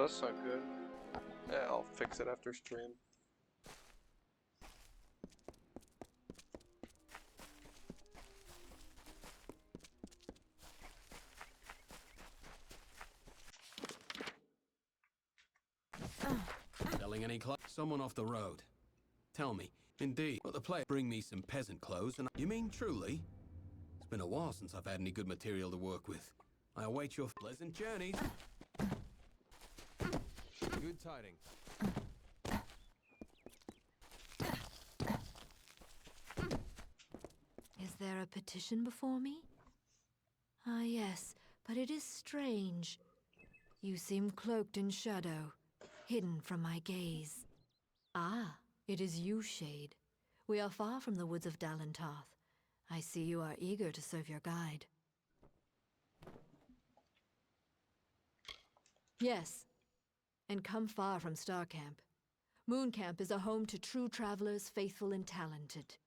that's not good. Yeah, I'll fix it after stream. Selling any clothes? Someone off the road. Tell me, indeed, will the player bring me some peasant clothes? And you mean truly? It's been a while since I've had any good material to work with. I await your pleasant journeys. Good tidings. Is there a petition before me? Ah, yes, but it is strange. You seem cloaked in shadow, hidden from my gaze. Ah, it is you, Shade. We are far from the woods of Dalentarth. I see you are eager to serve your guide. Yes, and come far from Starcamp. Mooncamp is a home to true travelers, faithful and talented.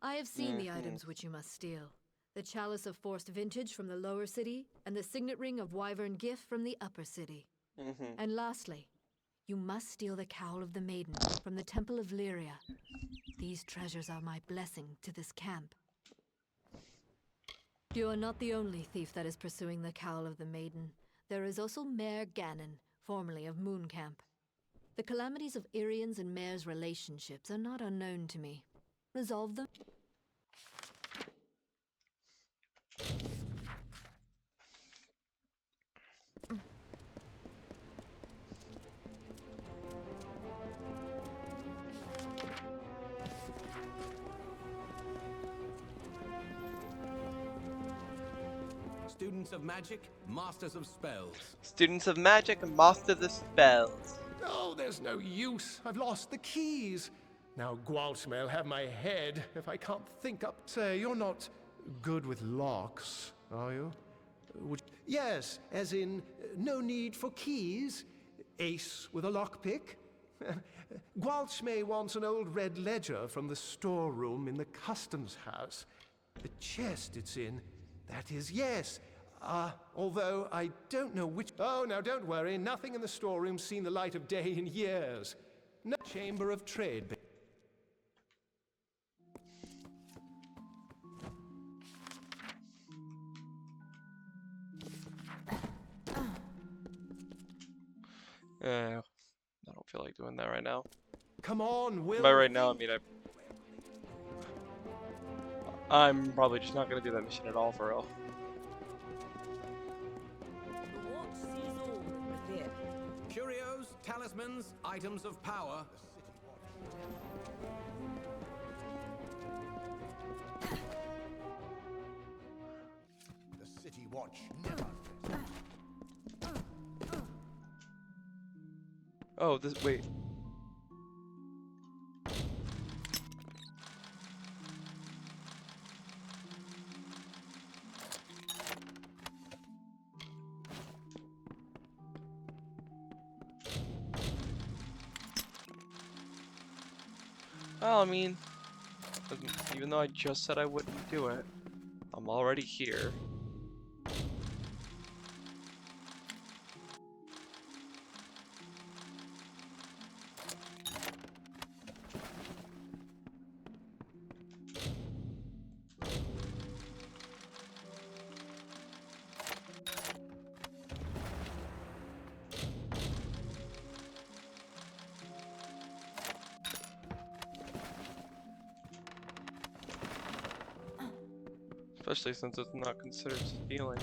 I have seen the items which you must steal. The Chalice of Forced Vintage from the lower city, and the Signet Ring of Wyvern Gift from the upper city. And lastly, you must steal the Cowl of the Maiden from the Temple of Lyria. These treasures are my blessing to this camp. You are not the only thief that is pursuing the Cowl of the Maiden. There is also Mayor Ganon, formerly of Mooncamp. The calamities of Irian's and Mayor's relationships are not unknown to me. Resolve them? Students of magic, masters of spells. Students of magic and master the spells. Oh, there's no use. I've lost the keys. Now Gwalt may have my head if I can't think up. Say, you're not good with locks, are you? Yes, as in, no need for keys. Ace with a lockpick. Gwalchmay wants an old red ledger from the storeroom in the customs house. The chest it's in, that is, yes. Although I don't know which... Oh, now don't worry. Nothing in the storeroom's seen the light of day in years. No chamber of trade. I don't feel like doing that right now. Come on, Will. By right now, I mean I'm probably just not gonna do that mission at all for real. The watch sees all within. Curios, talismans, items of power. The City Watch never. Oh, this wait. Well, I mean, even though I just said I wouldn't do it, I'm already here. Especially since it's not considered stealing.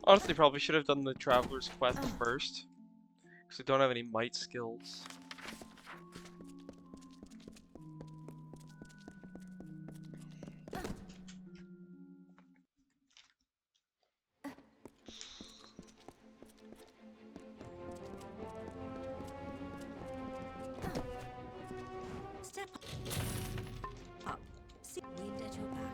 Honestly, probably should have done the Traveler's Quest first. Because I don't have any might skills. Step up. See wind at your back.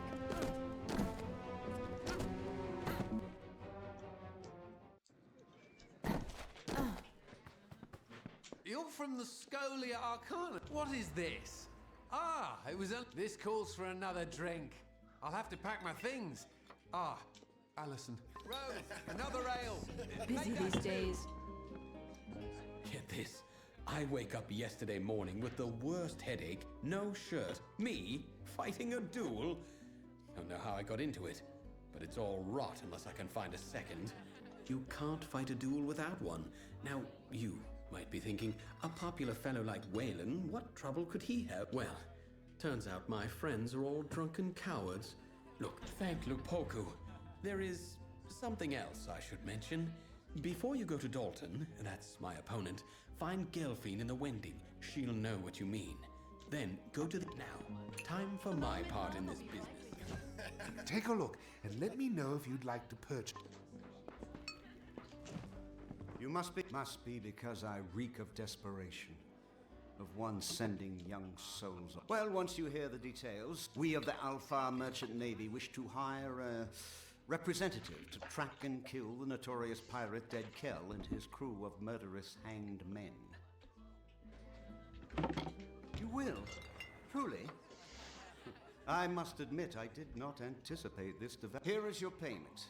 You're from the Scolia Arcana. What is this? Ah, it was a... This calls for another drink. I'll have to pack my things. Ah, Alison. Rose, another ale. Busy these days. Get this. I wake up yesterday morning with the worst headache, no shirt, me fighting a duel. Don't know how I got into it, but it's all rot unless I can find a second. You can't fight a duel without one. Now, you might be thinking, a popular fellow like Wayland, what trouble could he have? Well, turns out my friends are all drunken cowards. Look, thank Lupoku. There is something else I should mention. Before you go to Dalton, that's my opponent, find Gelfine in the Wending. She'll know what you mean. Then go to the... Now, time for my part in this business. Take a look and let me know if you'd like to purchase. You must be because I reek of desperation, of one sending young souls. Well, once you hear the details, we of the Alpha Merchant Navy wish to hire a representative to track and kill the notorious pirate Dead Kell and his crew of murderous hanged men. You will? Truly? I must admit I did not anticipate this development. Here is your payment.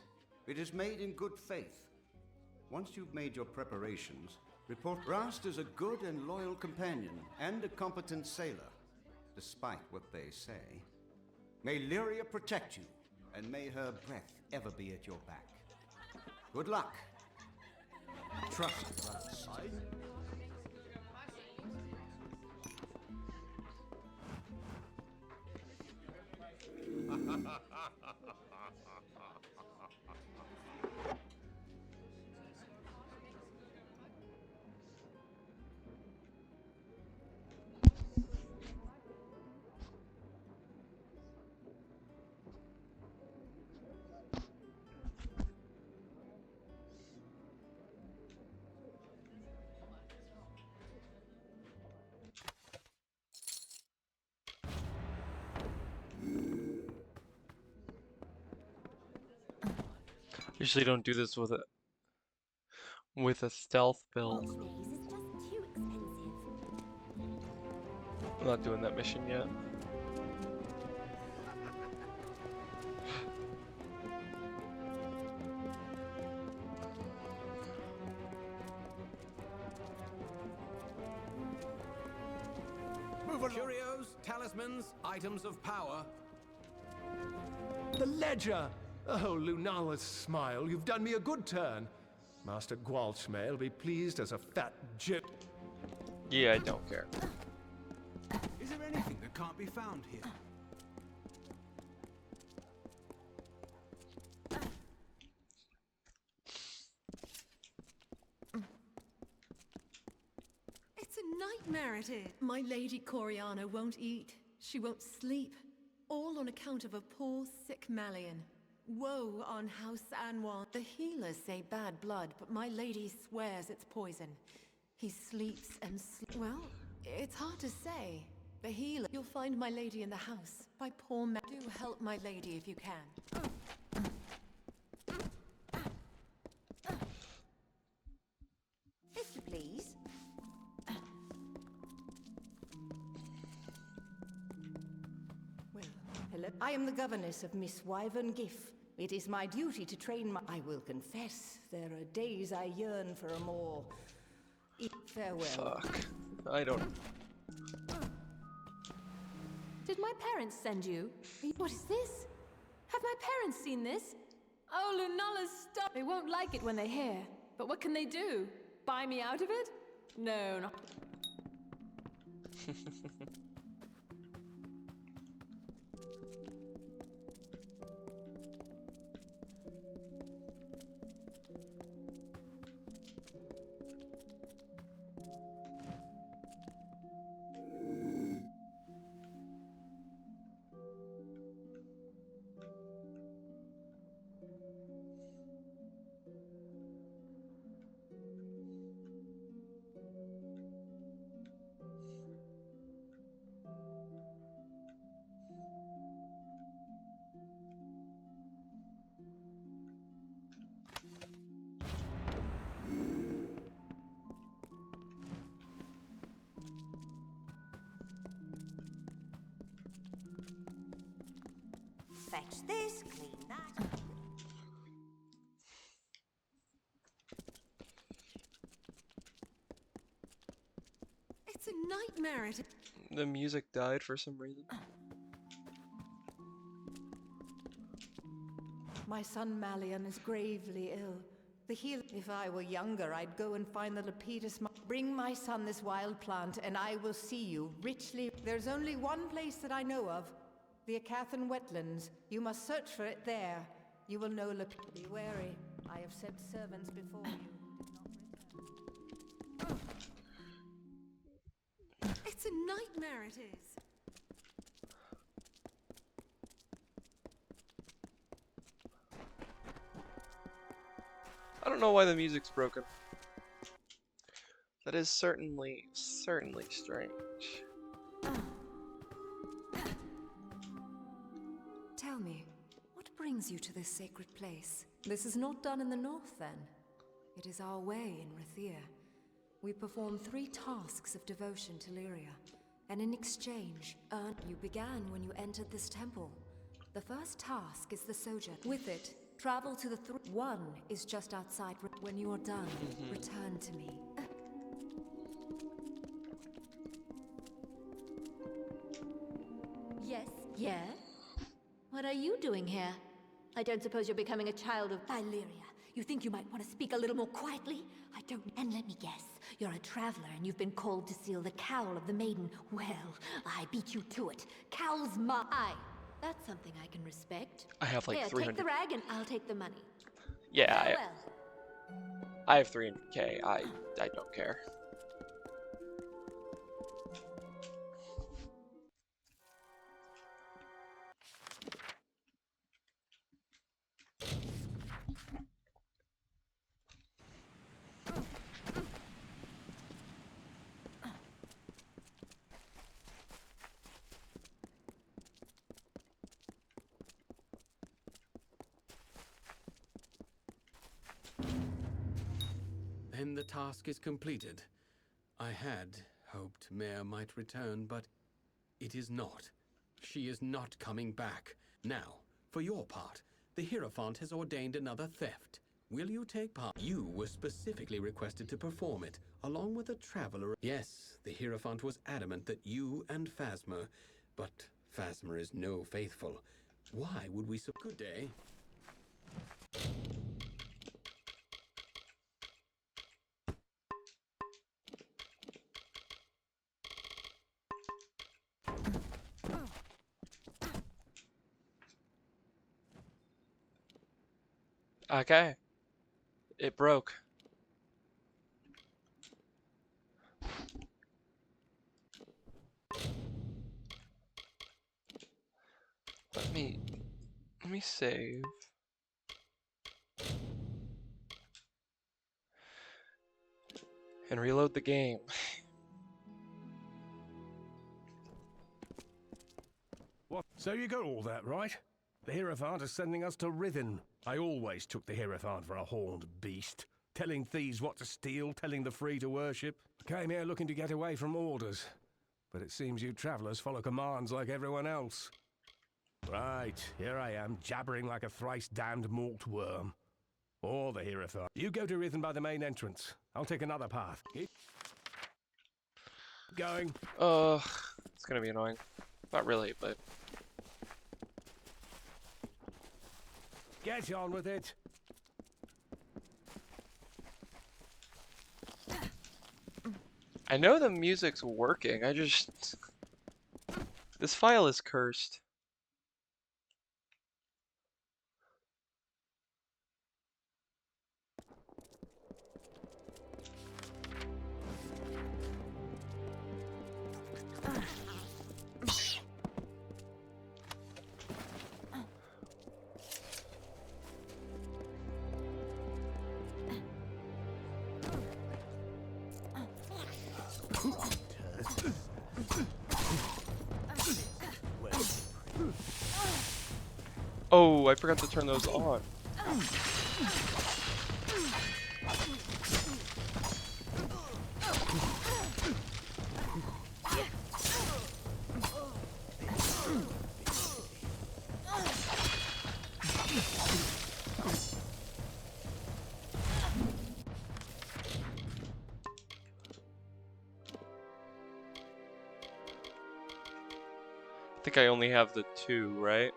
It is made in good faith. Once you've made your preparations, report. Rast is a good and loyal companion and a competent sailor, despite what they say. May Lyria protect you, and may her breath ever be at your back. Good luck. Trust Rast. Usually don't do this with a stealth build. Space is just too expensive. I'm not doing that mission yet. Move along. Curios, talismans, items of power. The ledger! Oh, Lunala's smile, you've done me a good turn. Master Gwalchmail be pleased as a fat jit. Yeah, I don't care. Is there anything that can't be found here? It's a nightmare, it is. My lady Coriana won't eat. She won't sleep. All on account of a poor, sick Malian. Woe on House Anwan. The healers say bad blood, but my lady swears it's poison. He sleeps and well, it's hard to say. The healer. You'll find my lady in the house. By poor man. Do help my lady if you can. If you please. Well, hello. I am the governess of Miss Wyvern Giff. It is my duty to train my... I will confess, there are days I yearn for a more... Farewell. Fuck. I don't. Did my parents send you? What is this? Have my parents seen this? Oh, Lunala's stuff. They won't like it when they hear. But what can they do? Buy me out of it? No, not. Fetch this, clean that. It's a nightmare. The music died for some reason. My son Malian is gravely ill. The heal. If I were younger, I'd go and find the Lepidus. Bring my son this wild plant, and I will see you richly. There's only one place that I know of, the Acathan wetlands. You must search for it there. You will know Lepidus. Be wary. I have sent servants before you. It's a nightmare, it is. I don't know why the music's broken. That is certainly strange. Tell me, what brings you to this sacred place? This is not done in the north, then. It is our way in Rathir. We perform 3 tasks of devotion to Lyria, and in exchange, you began when you entered this temple. The first task is the sojourn. With it, travel to the one is just outside. When you are done, return to me. Yes? Yeah? What are you doing here? I don't suppose you're becoming a child of Lyria, you think you might want to speak a little more quietly? I don't. And let me guess, you're a traveler and you've been called to seal the cowl of the maiden. Well, I beat you to it. Cowl's mine. That's something I can respect. I have like Here, 300. take the rag and I'll take the money. Yeah, Well. I have 300k. I don't care. Then the task is completed. I had hoped Mare might return, but it is not. She is not coming back. Now, for your part, the Hierophant has ordained another theft. Will you take part? You were specifically requested to perform it, along with a traveler. Yes, the Hierophant was adamant that you and Phasma, but Phasma is no faithful. Why would we so— Good day. Okay. It broke. Let me save. And reload the game. What? So you got all that right? The Hierophant is sending us to Rithin. I always took the Hierophant for a horned beast. Telling thieves what to steal, telling the free to worship. I came here looking to get away from orders. But it seems you travelers follow commands like everyone else. Right, here I am, jabbering like a thrice-damned malt worm. Or the Hierophant. You go to Rithin by the main entrance. I'll take another path. Keep going. It's gonna be annoying. Not really, but... Get on with it. I know the music's working, I just... This file is cursed. Oh, I forgot to turn those on. think I only have the 2, right?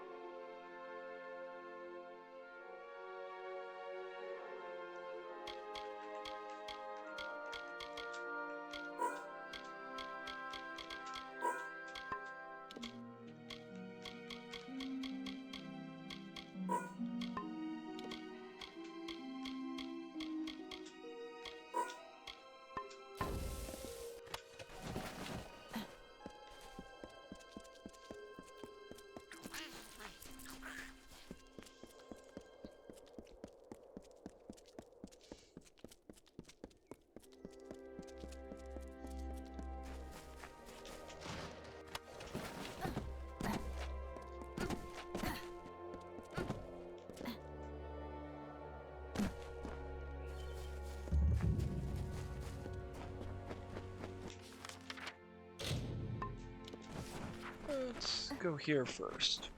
Let's go here first.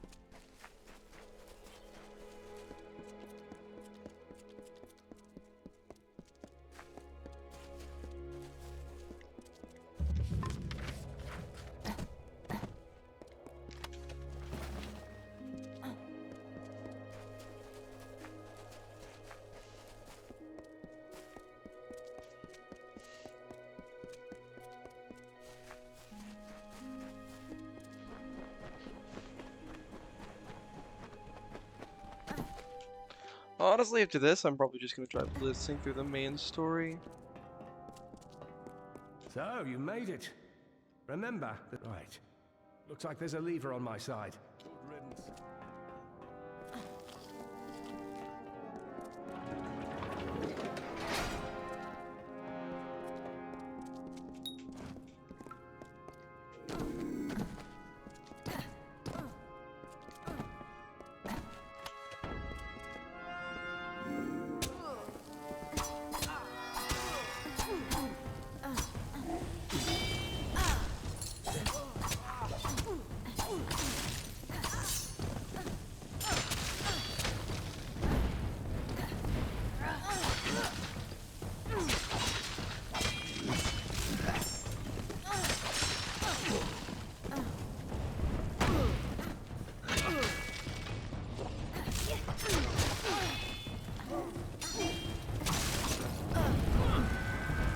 Honestly, after this, I'm probably just gonna try blitzing through the main story. So, you made it. Remember that. Right. Looks like there's a lever on my side. Good riddance.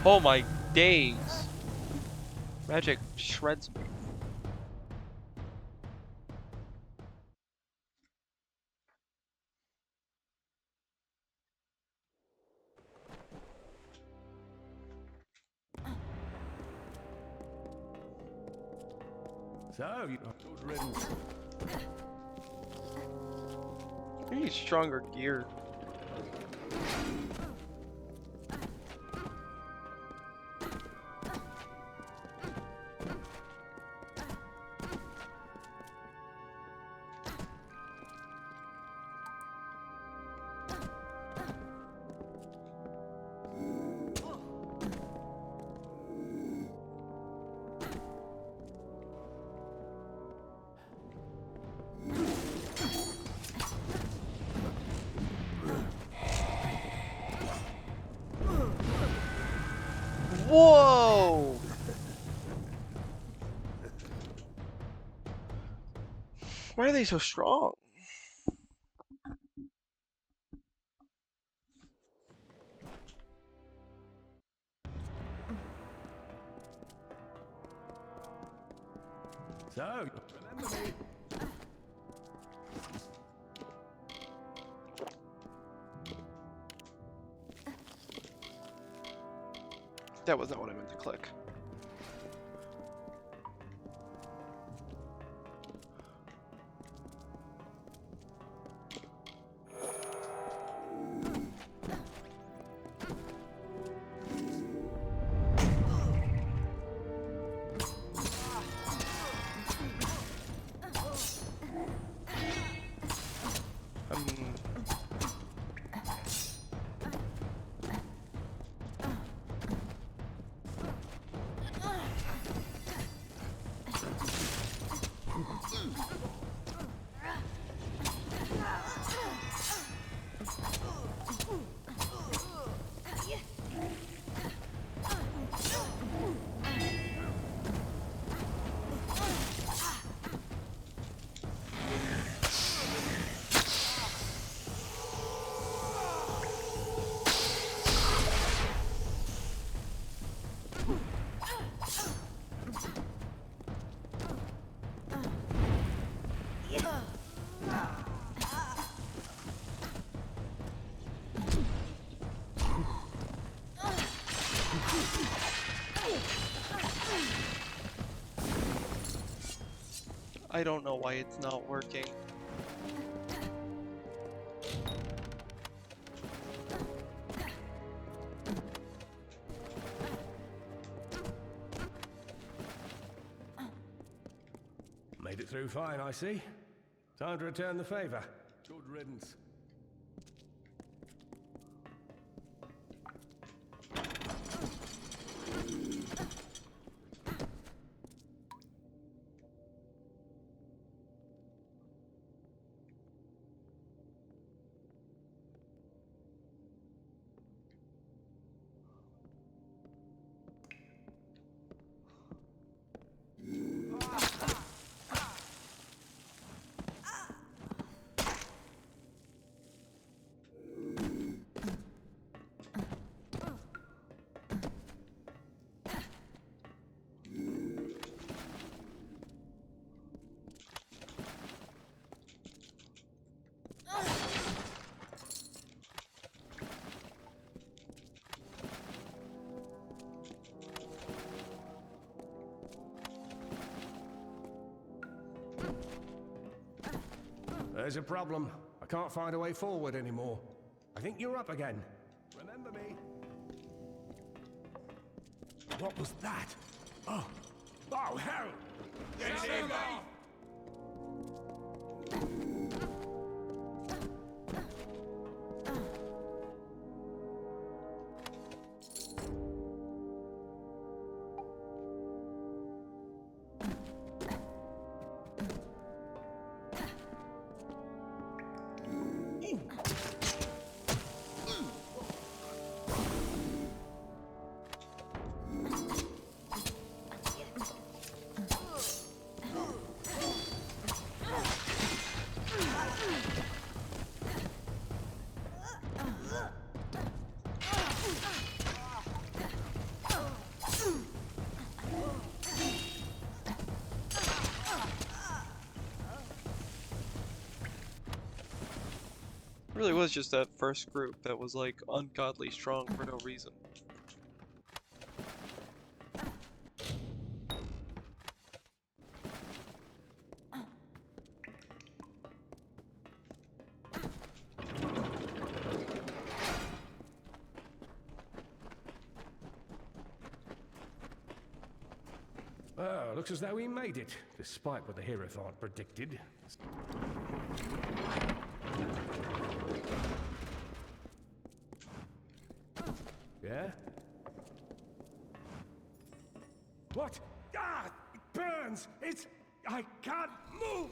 Oh my days! Magic shreds me. So, you. Good riddance. I need stronger gear. Whoa! Why are they so strong? So, remember me. That was not what I meant to click. I don't know why it's not working. Made it through fine, I see. Time to return the favor. Good riddance. There's a problem. I can't find a way forward anymore. I think you're up again. Remember me? What was that? Oh. Oh, hell! Get in! It really was just that first group that was like ungodly strong for no reason. Well, looks as though we made it, despite what the Hierophant predicted. Yeah? What? Ah! It burns! It's... I can't move!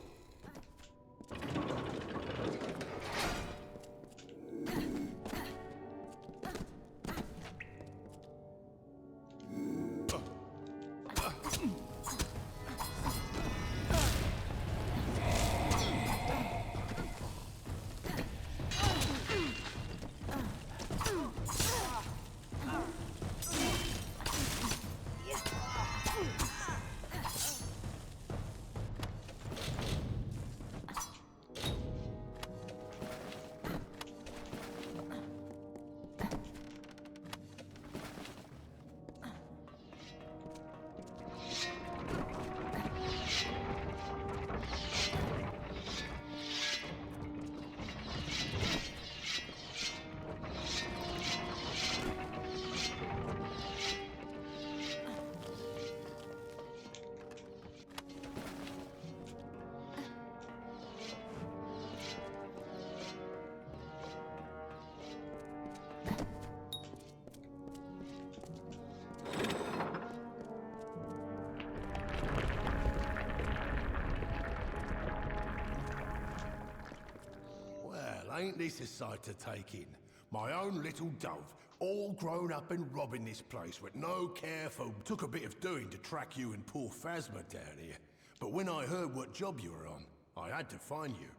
Ain't this a sight to take in? My own little dove, all grown up and robbing this place with no care for... Took a bit of doing to track you and poor Phasma down here. But when I heard what job you were on, I had to find you.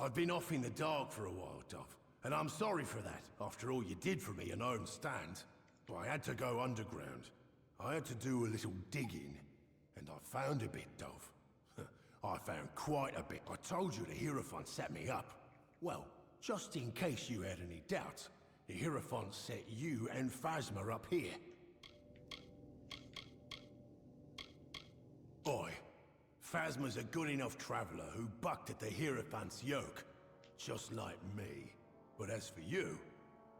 I've been off in the dark for a while, Dove. And I'm sorry for that, after all you did for me and I stand. I had to go underground. I had to do a little digging. And I found a bit, Dove. I found quite a bit. I told you the Hierophant set me up. Well, just in case you had any doubts, the Hierophant set you and Phasma up here. Oi, Phasma's a good enough traveler who bucked at the Hierophant's yoke, just like me. But as for you,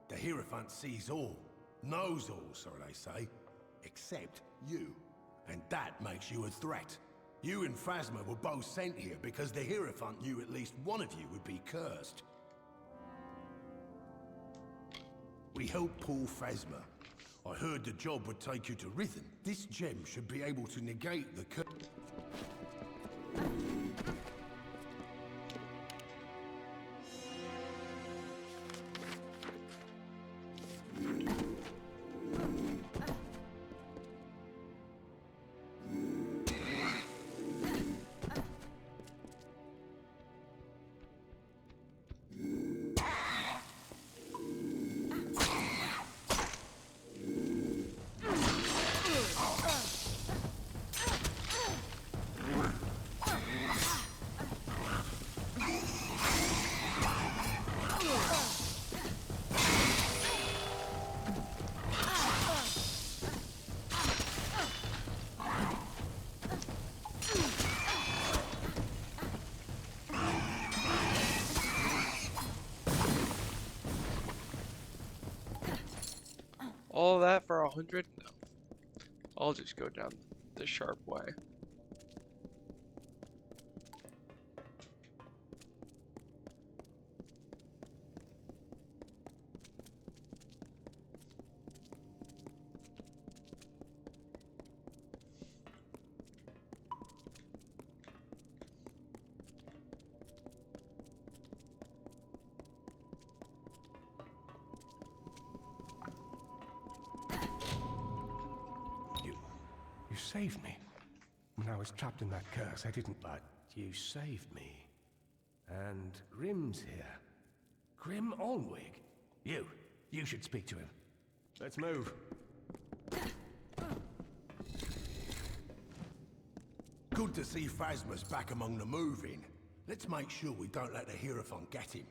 the Hierophant sees all, knows all, so they say, except you. And that makes you a threat. You and Phasma were both sent here because the Hierophant knew at least one of you would be cursed. We helped pull Phasma. I heard the job would take you to Rhythm. This gem should be able to negate the curse. All that for 100? No. I'll just go down the sharp way. You saved me. When I was trapped in that curse, I didn't... But you saved me. And Grim's here. Grim Alnwig. You should speak to him. Let's move. Good to see Phasma's back among the moving. Let's make sure we don't let the Hierophant get him.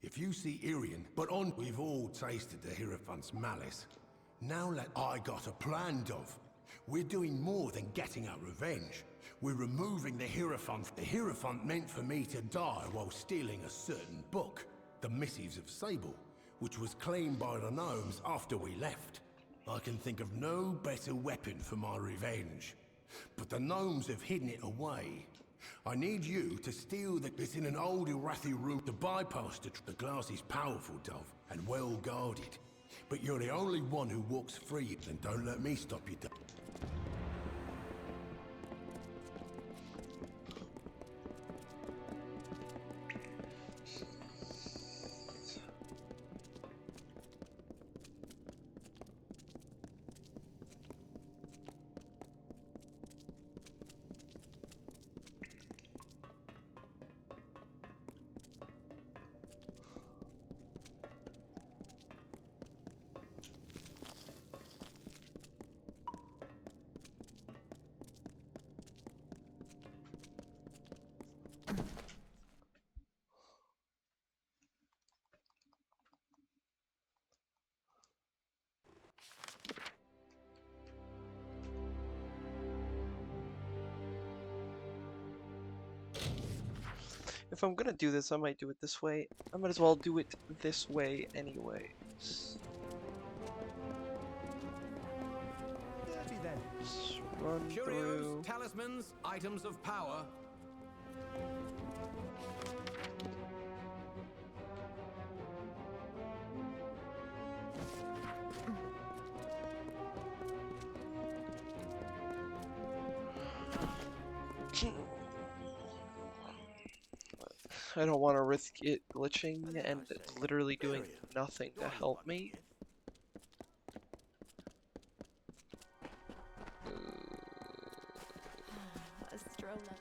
If you see Irian, but on, we've all tasted the Hierophant's malice. Now I got a plan, Dove. We're doing more than getting our revenge. We're removing the Hierophant. The Hierophant meant for me to die while stealing a certain book, the Missives of Sable, which was claimed by the gnomes after we left. I can think of no better weapon for my revenge. But the gnomes have hidden it away. I need you to steal it's in an old Irathi room to bypass the glass is powerful, Dove, and well guarded. But you're the only one who walks free, and don't let me stop you, Dove. If I'm gonna do this, I might do it this way. I might as well do it this way anyways. Just run Curios, through. talismans, items of power. I don't want to risk it glitching and literally doing nothing to help me. A stroll up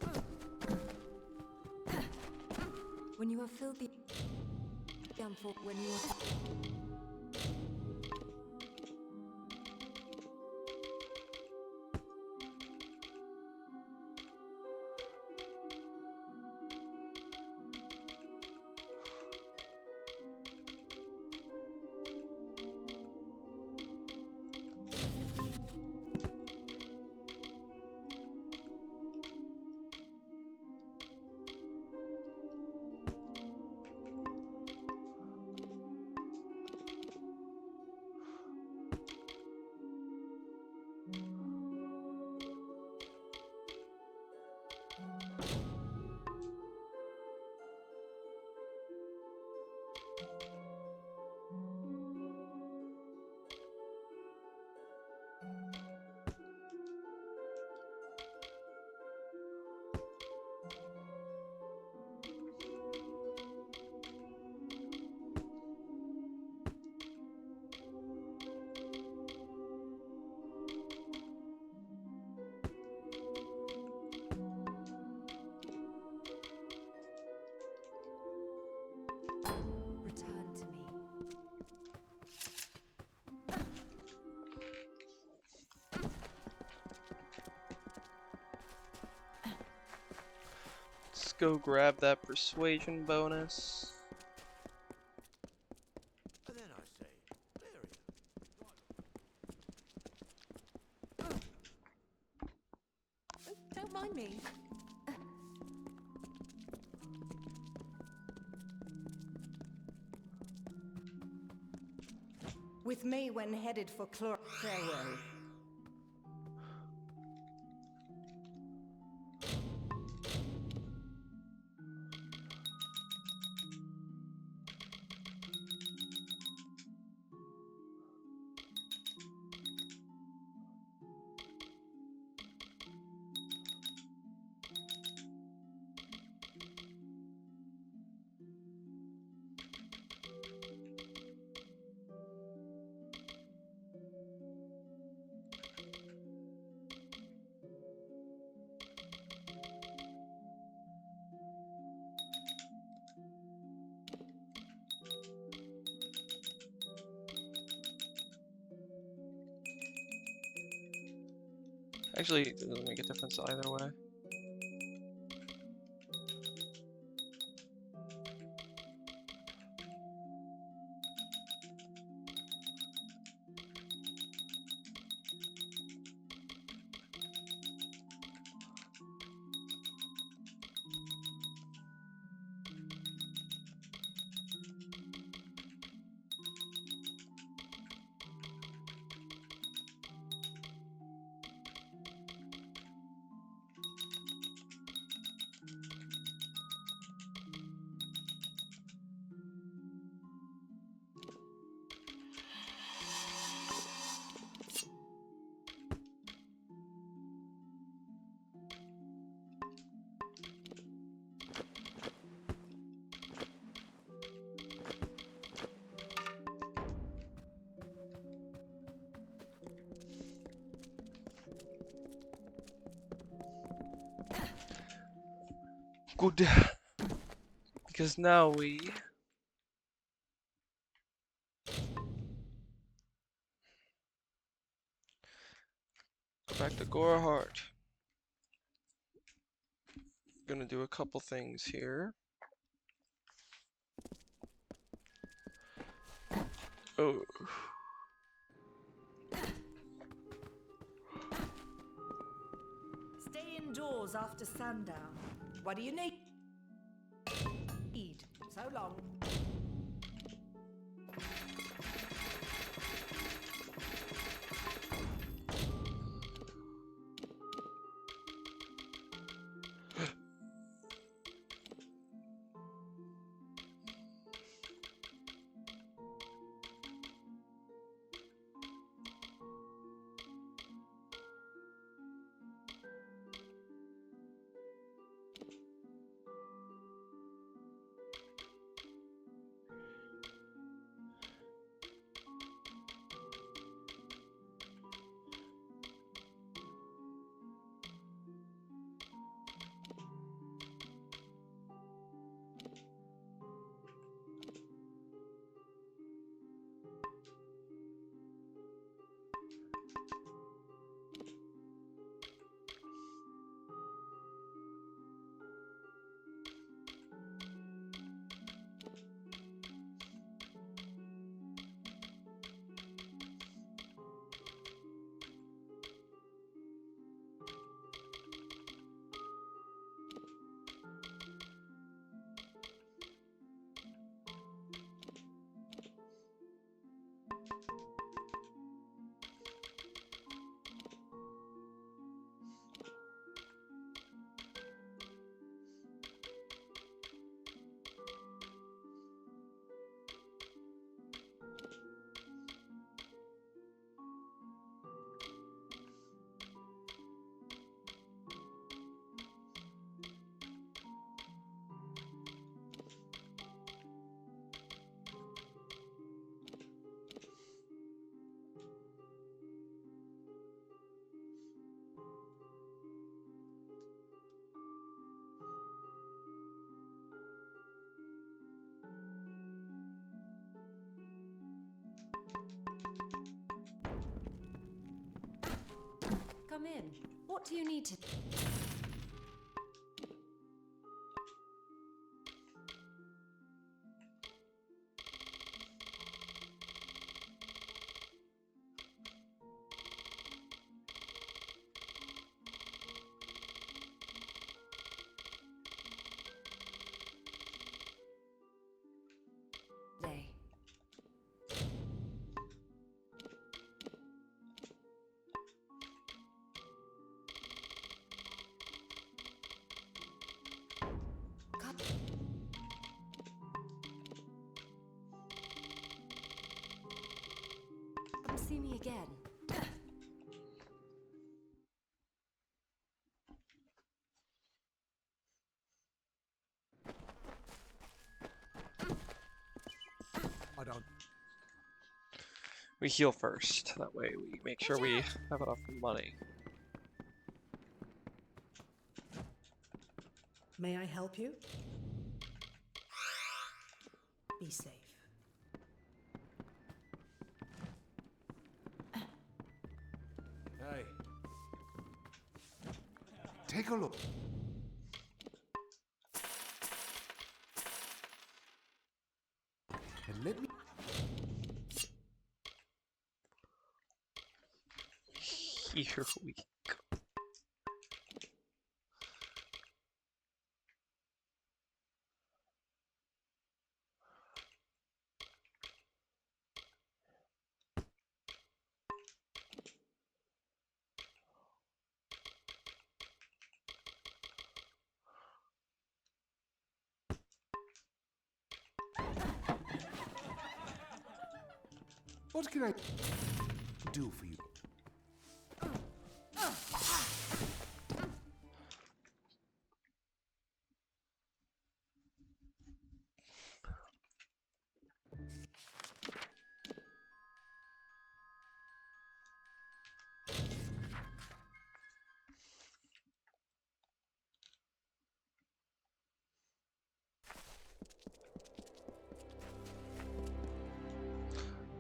here. When you have filled the when you are Return to me. Let's go grab that persuasion bonus. And then I say, there Don't mind me. With me when headed for farewell. Actually, it doesn't make a difference either way. Good. Because now we go back to Gorehart. Gonna do a couple things here. Oh. Stay indoors after sundown. What do you need? So long. Come in. What do you need to... Day. Come see me again. I don't. We heal first. That way we make sure we have enough money. May I help you? Be safe. Hey. Take a look. And let me... Here we go. What can I do for you?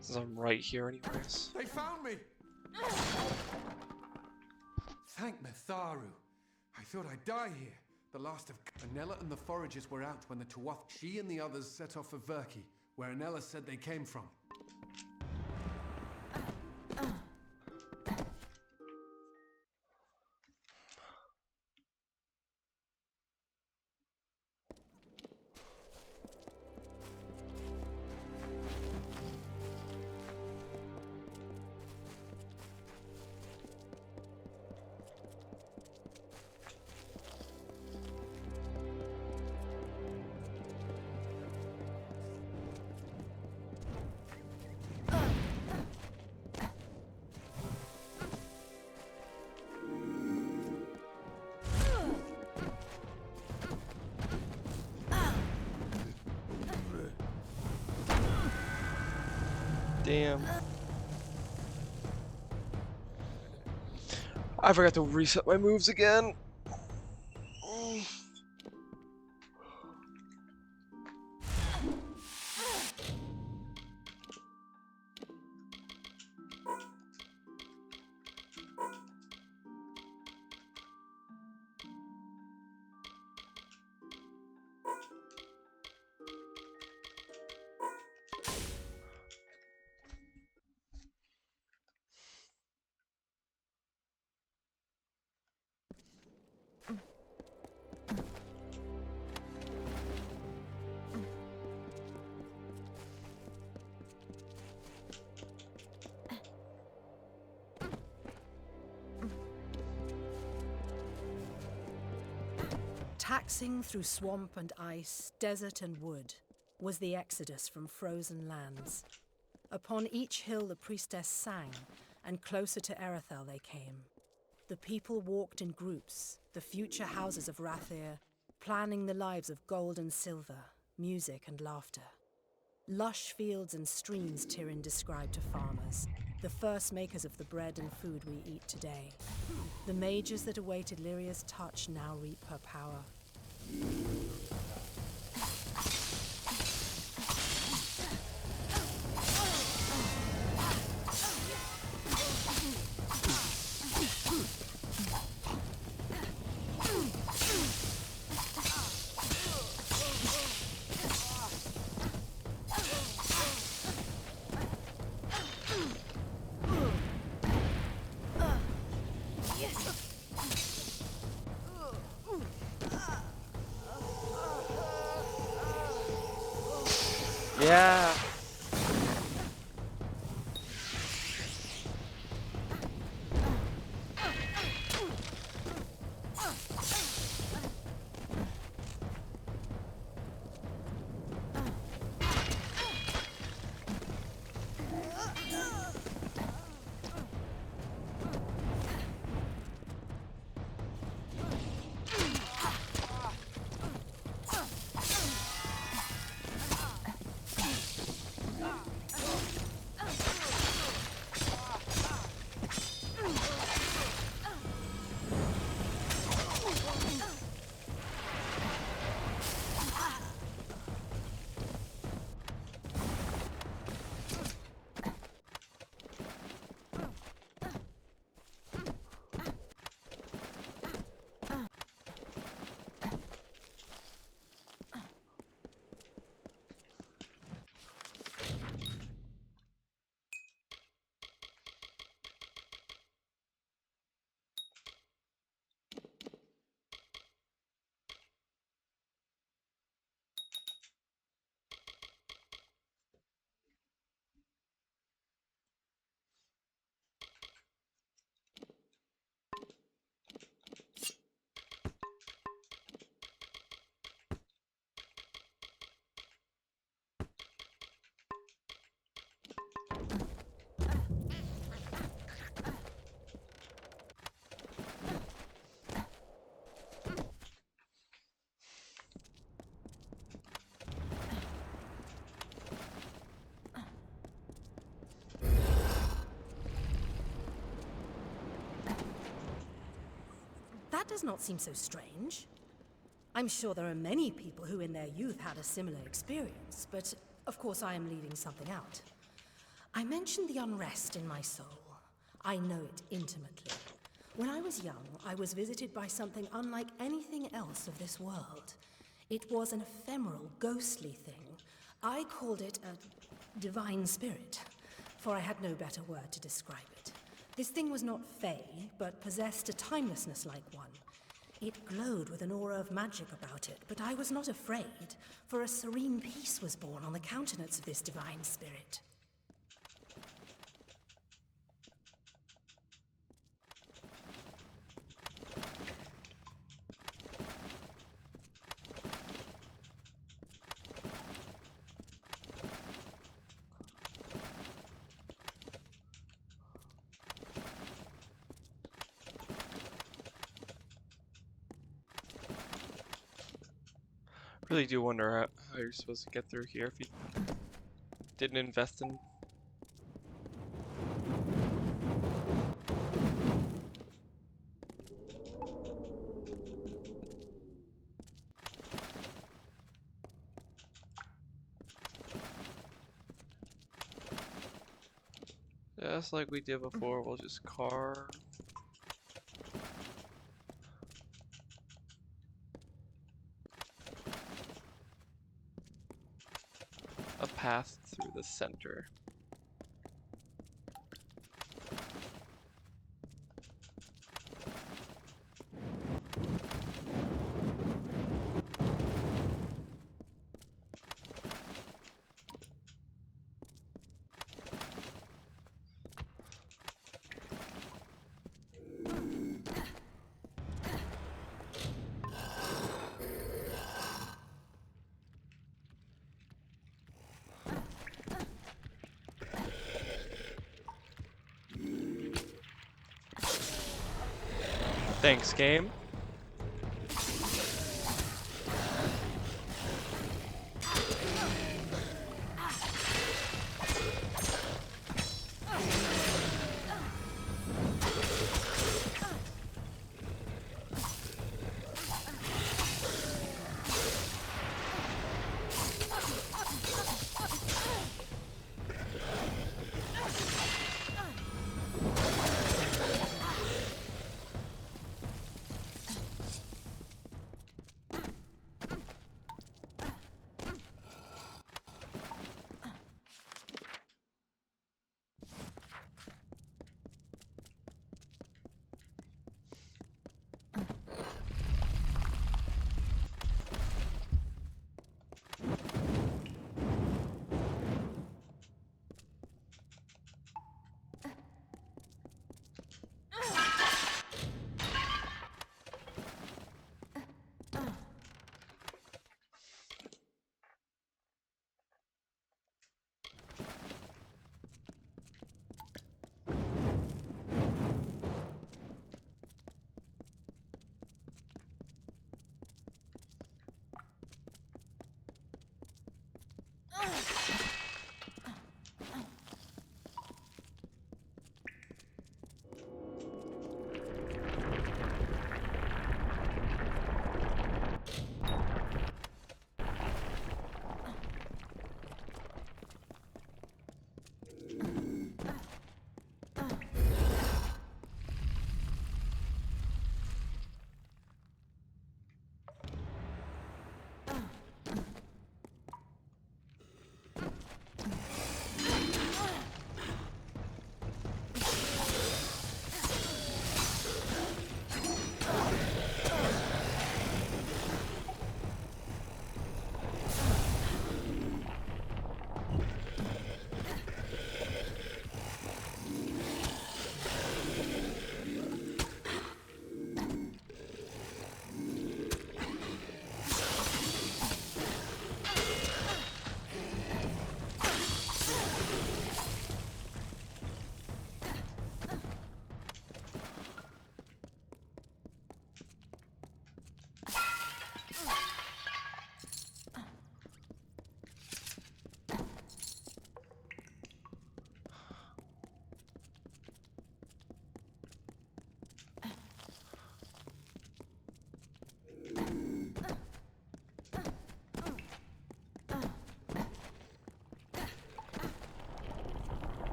Since I'm right here anyways. They found me! Thank Matharu. I thought I'd die here. The last of Anella and the foragers were out when the Tuath. She and the others set off for Verki, where Anella said they came from. Damn. I forgot to reset my moves again. Taxing through swamp and ice, desert and wood, was the exodus from frozen lands. Upon each hill the priestess sang, and closer to Erethel they came. The people walked in groups, the future houses of Rathir, planning the lives of gold and silver, music and laughter. Lush fields and streams Tyrion described to farmers, the first makers of the bread and food we eat today. The mages that awaited Lyria's touch now reap her power. Yeah. That does not seem so strange. I'm sure there are many people who in their youth had a similar experience, but of course I am leaving something out. I mentioned the unrest in my soul. I know it intimately. When I was young, I was visited by something unlike anything else of this world. It was an ephemeral, ghostly thing. I called it a divine spirit, for I had no better word to describe it. This thing was not fey, but possessed a timelessness like one. It glowed with an aura of magic about it, but I was not afraid, for a serene peace was born on the countenance of this divine spirit. Really do wonder how you're supposed to get through here if you didn't invest in. Just like we did before, we'll just carve a path through the center. Thanks, game.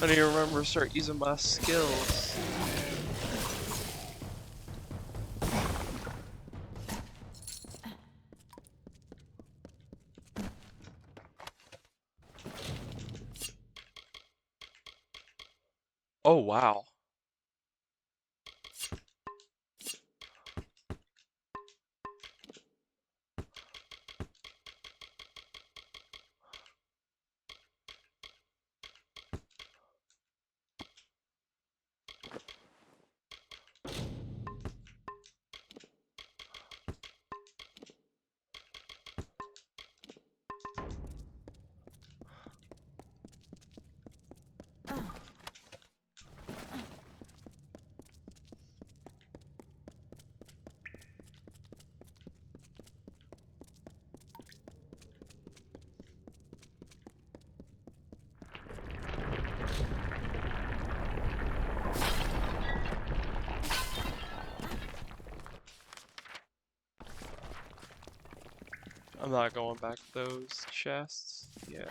I need to remember to start using my skills. Oh wow. I'm not going back to those chests. Yeah.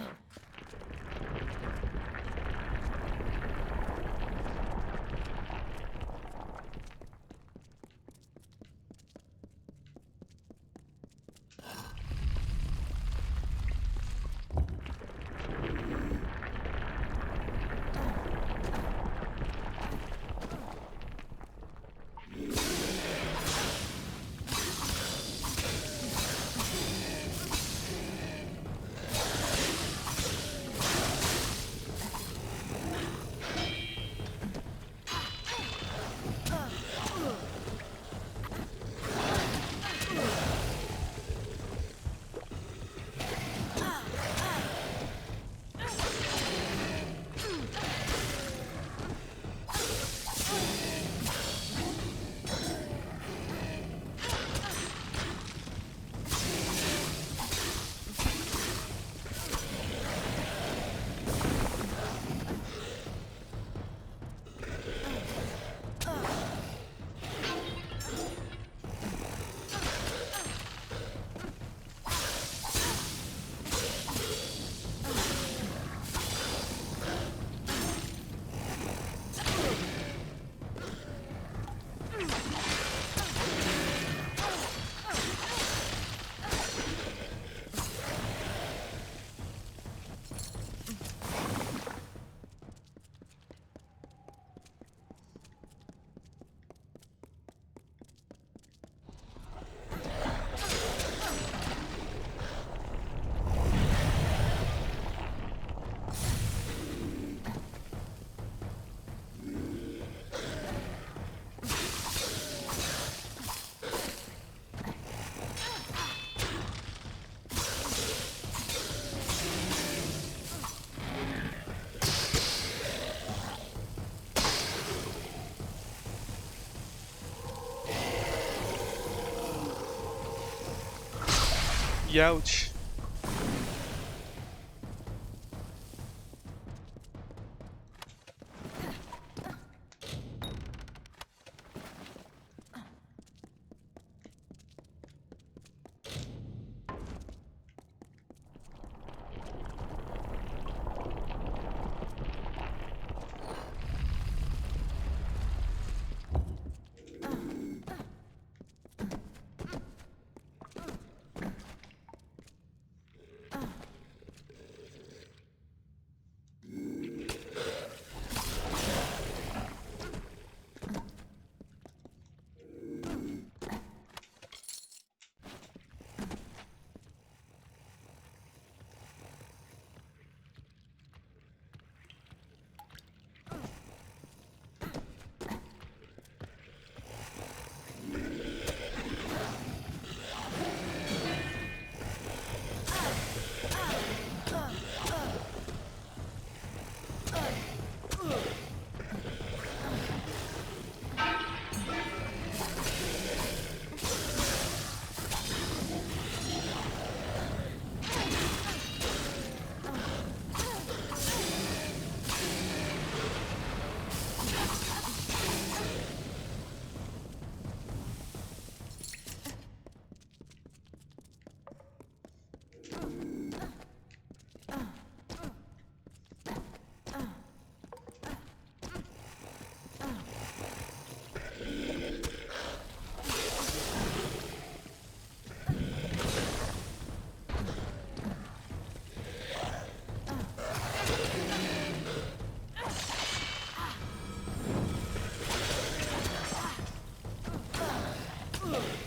Youch.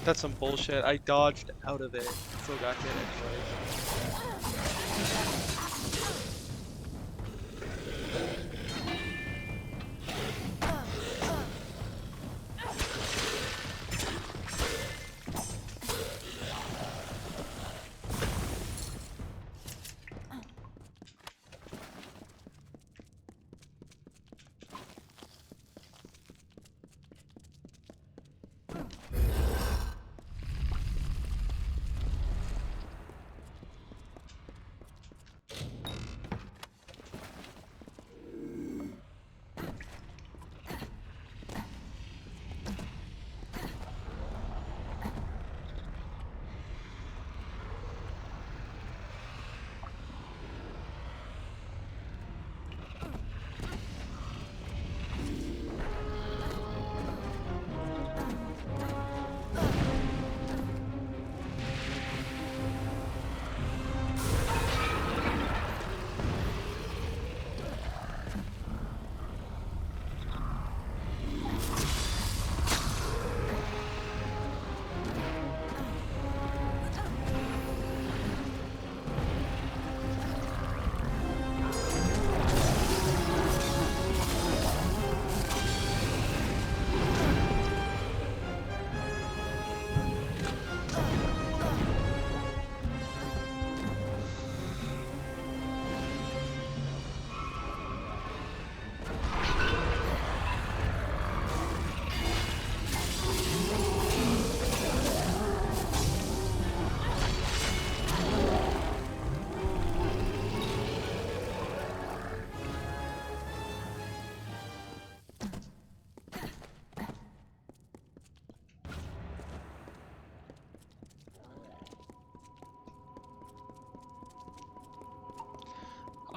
That's some bullshit. I dodged out of it. Still got hit anyways.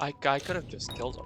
I could have just killed him.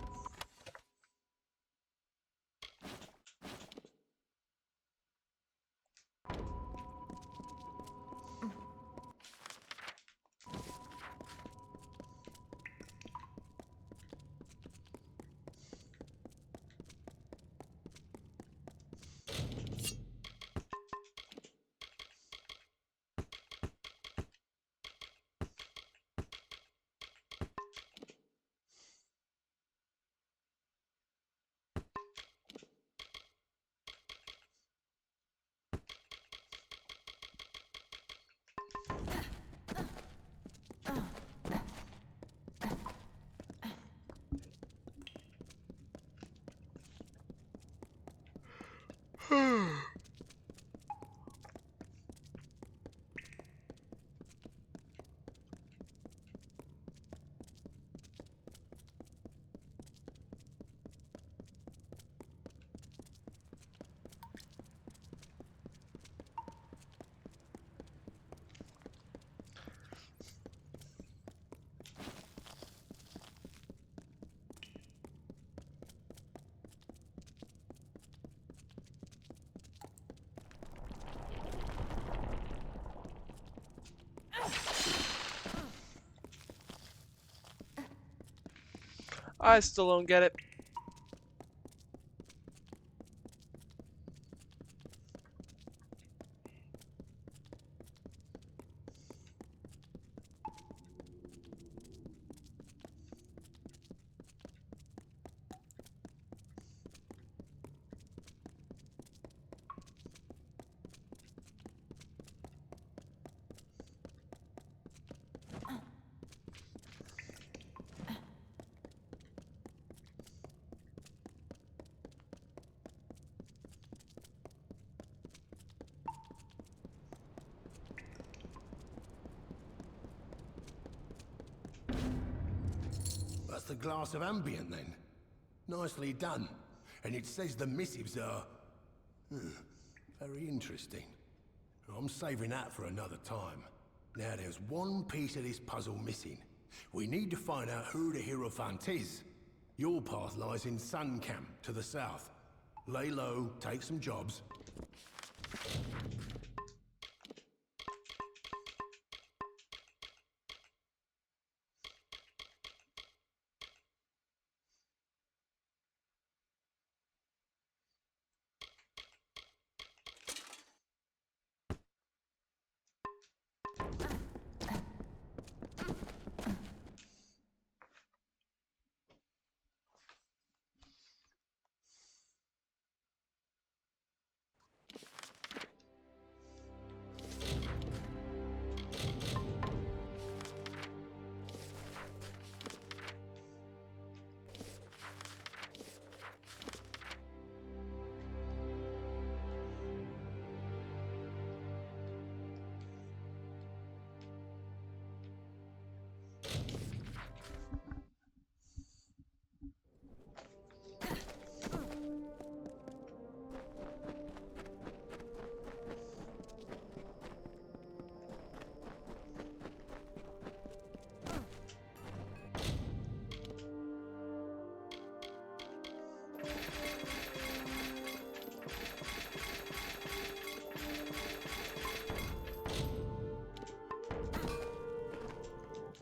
I still don't get it. That's the glass of ambient then. Nicely done. And it says the missives are... very interesting. I'm saving that for another time. Now there's one piece of this puzzle missing. We need to find out who the Hierophant is. Your path lies in Sun Camp, to the south. Lay low, take some jobs.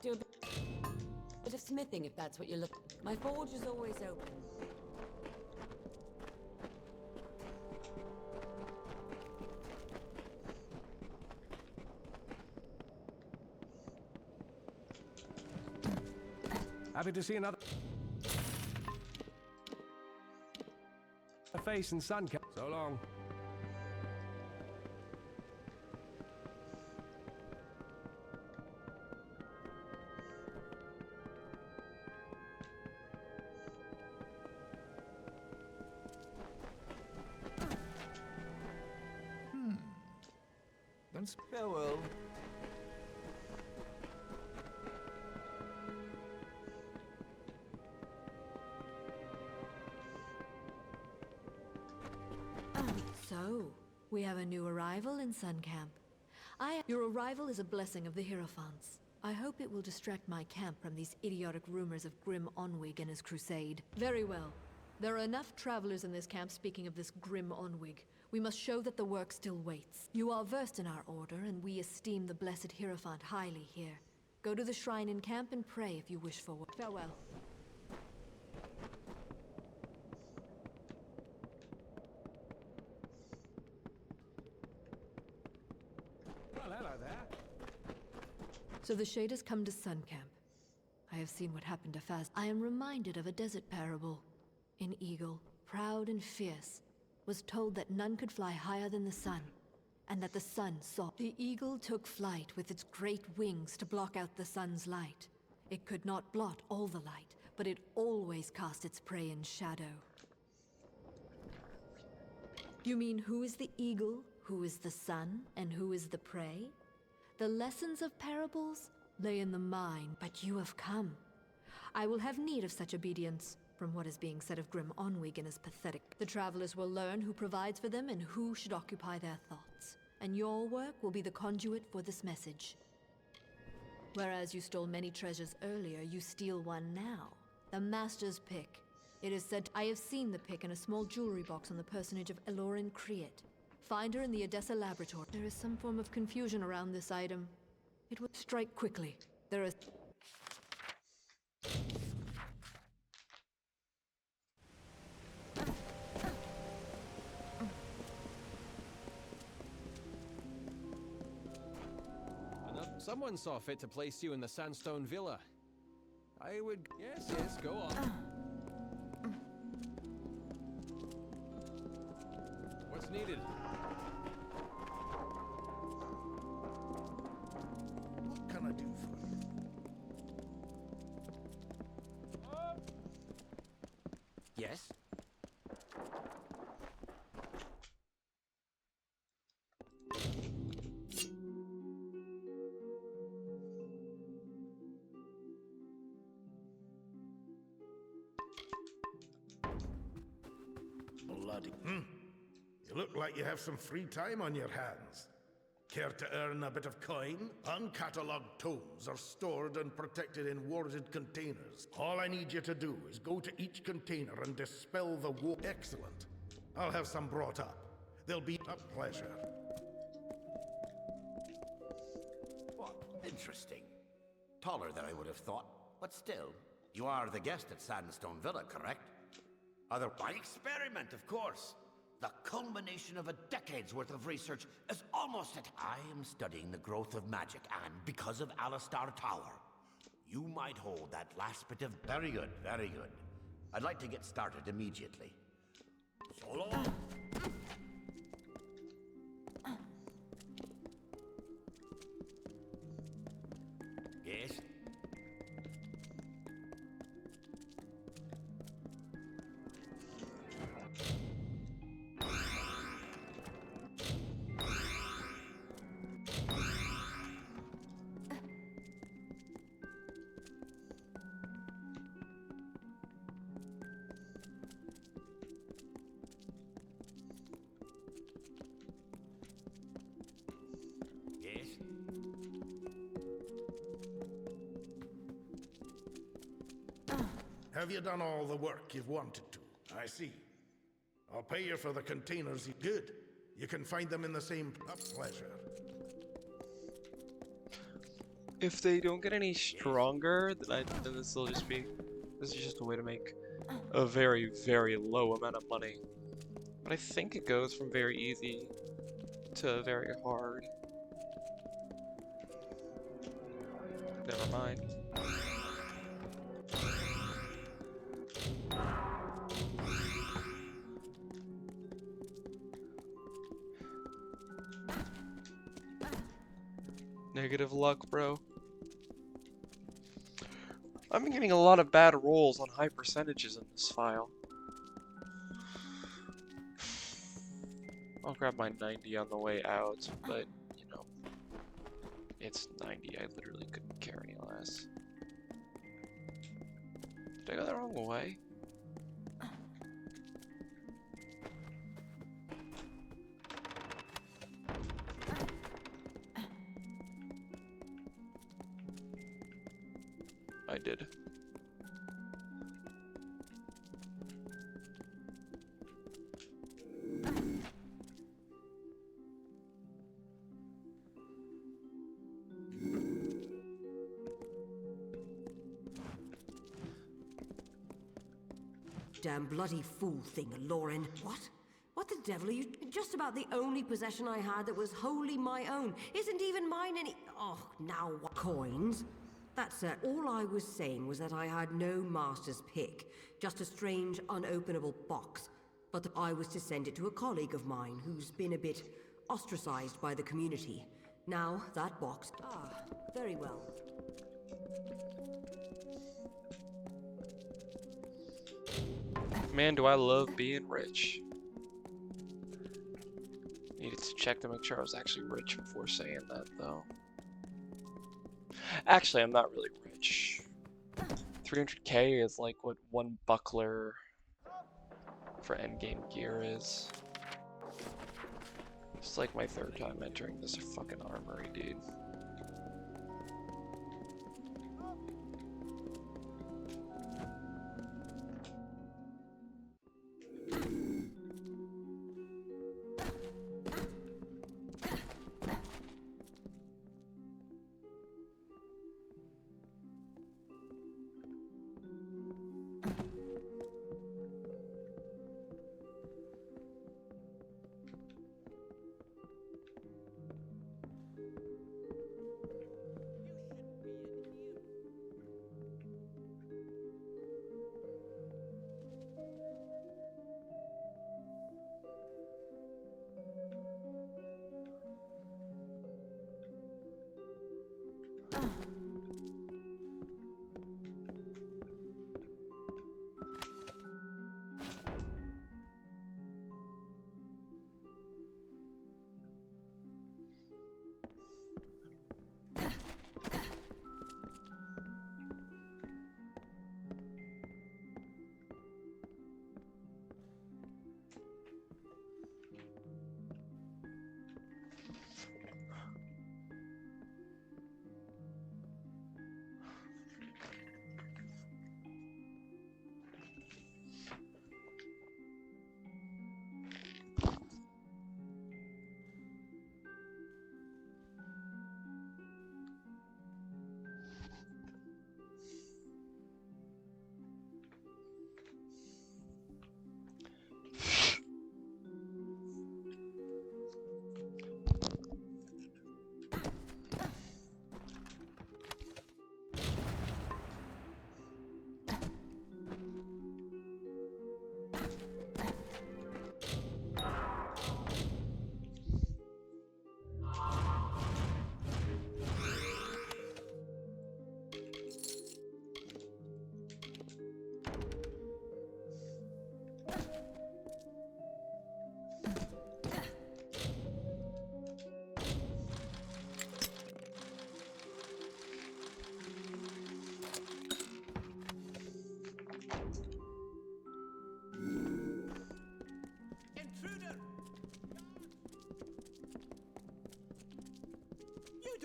Do a bit of smithing if that's what you're looking. My forge is always open. Happy to see another face in Sun Camp. So long. Farewell. So, we have a new arrival in Sun Camp. Your arrival is a blessing of the Hierophants. I hope it will distract my camp from these idiotic rumors of Grim Onwig and his crusade. Very well. There are enough travelers in this camp speaking of this Grim Onwig. We must show that the work still waits. You are versed in our order, and we esteem the blessed Hierophant highly here. Go to the shrine in camp and pray if you wish for work. Farewell. Well, hello there. So the Shade has come to Sun Camp. I have seen what happened to Faz. I am reminded of a desert parable. An eagle, proud and fierce, was told that none could fly higher than the sun, and that the sun saw. The eagle took flight with its great wings to block out the sun's light. It could not blot all the light, but it always cast its prey in shadow. You mean who is the eagle, who is the sun, and who is the prey? The lessons of parables lay in the mind, but you have come. I will have need of such obedience. From what is being said of Grim Onwig and his pathetic, the travelers will learn who provides for them and who should occupy their thoughts. And your work will be the conduit for this message. Whereas you stole many treasures earlier, you steal one now. The Master's pick. It is said I have seen the pick in a small jewelry box on the personage of Elorin Kriet. Find her in the Odessa laboratory. There is some form of confusion around this item. It would strike quickly. There is... Someone saw fit to place you in the Sandstone Villa. I would... Yes, go on. What's needed? What can I do for you? Yes? Bloody. You look like you have some free time on your hands. Care to earn a bit of coin? Uncatalogued tomes are stored and protected in warded containers. All I need you to do is go to each container and dispel the war. Excellent. I'll have some brought up. They'll be a pleasure. What? Interesting. Taller than I would have thought, but still, you are the guest at Sandstone Villa, correct? My experiment, of course. The culmination of a decade's worth of research is almost at... I am studying the growth of magic, and because of Alistar Tower, you might hold that last bit of... Very good, very good. I'd like to get started immediately. So long. Yes? Yes? Have you done all the work you've wanted to? I see. I'll pay you for the containers. Good. You can find them in the same... A pleasure. If they don't get any stronger, then this will just be... This is just a way to make a very, very low amount of money. But I think it goes from very easy to very hard. Never mind. Negative luck, bro. I've been getting a lot of bad rolls on high percentages in this file. I'll grab my 90 on the way out, but, you know, it's 90. I literally couldn't care any less. Did I go the wrong way? I did. Damn bloody fool thing, Lauren. What? What the devil are you... Just about the only possession I had that was wholly my own. Isn't even mine any... Oh, now what? Coins? That's it. All I was saying was that I had no master's pick. Just a strange, unopenable box. But that I was to send it to a colleague of mine who's been a bit ostracized by the community. Now, that box... Ah, very well. Man, do I love being rich. Needed to check to make sure I was actually rich before saying that, though. Actually, I'm not really rich. 300k is like what one buckler for endgame gear is. It's like my third time entering this fucking armory, dude.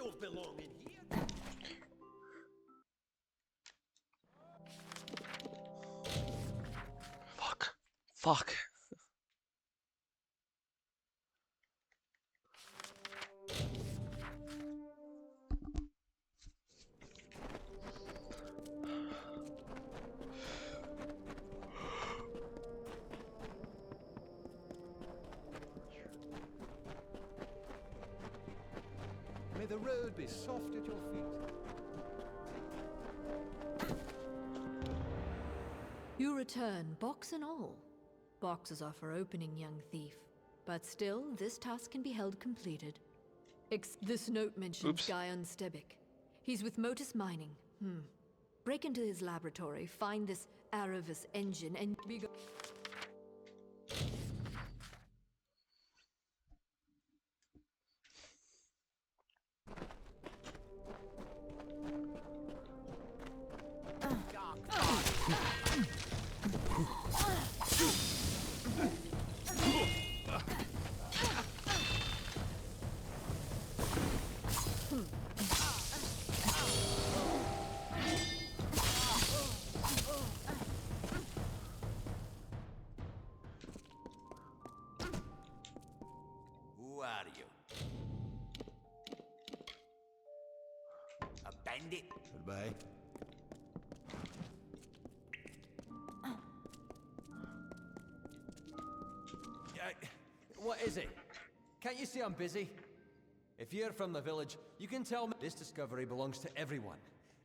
don't belong in here. Fuck. Fuck. May the road be soft at your feet. You return, box and all. Boxes are for opening, young thief. But still, this task can be held completed. This note mentions Guy Unstebic. He's with Motus Mining. Break into his laboratory, find this Aravis engine, and be go- Who are you? A bandit? Goodbye. What is it? Can't you see I'm busy? If you're from the village, you can tell me this discovery belongs to everyone,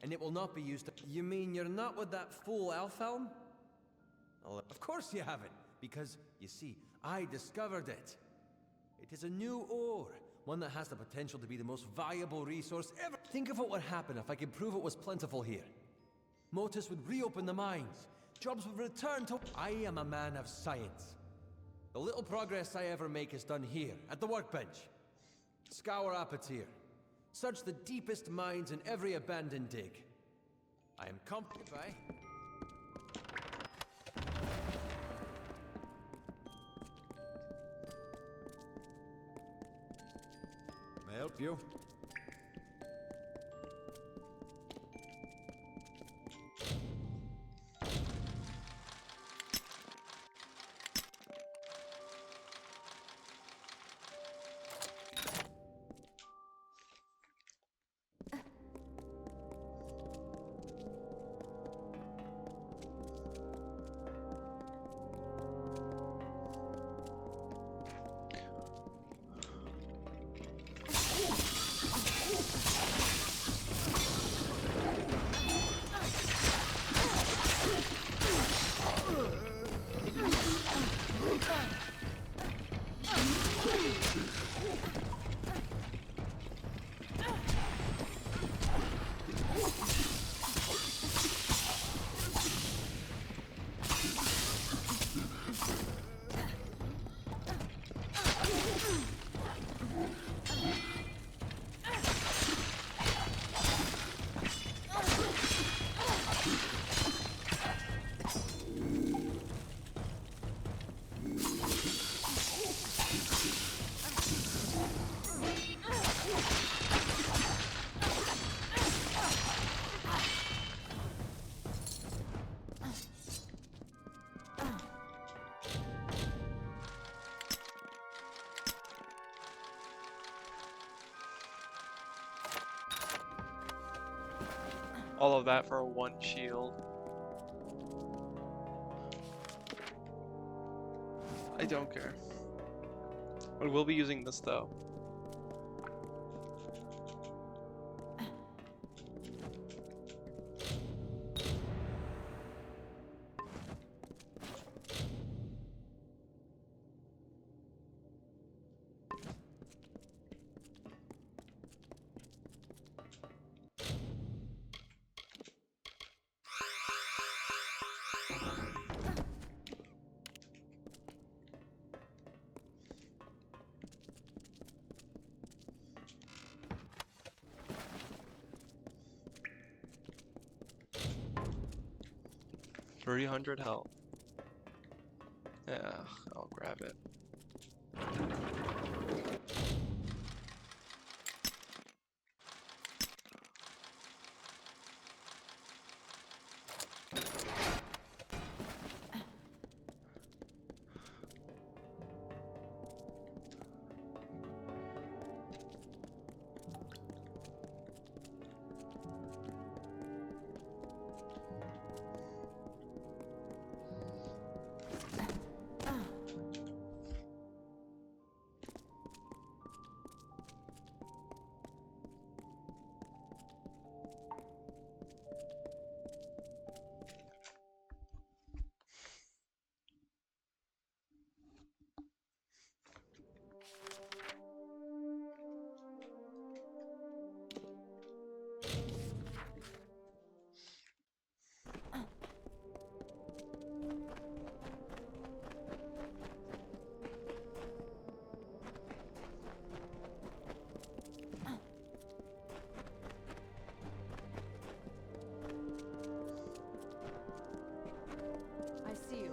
and it will not be used to— You mean you're not with that fool Elfhelm? Well, of course you haven't, because, you see, I discovered it. It is a new ore, one that has the potential to be the most valuable resource ever. Think of what would happen if I could prove it was plentiful here. Motus would reopen the mines. Jobs would return to— I am a man of science. The little progress I ever make is done here, at the workbench. Scour Apatir. Search the deepest mines in every abandoned dig. I am Goodbye. May I help you? All of that for one shield. I don't care. I will be using this though. $300 health. Yeah, I'll grab it. I see you.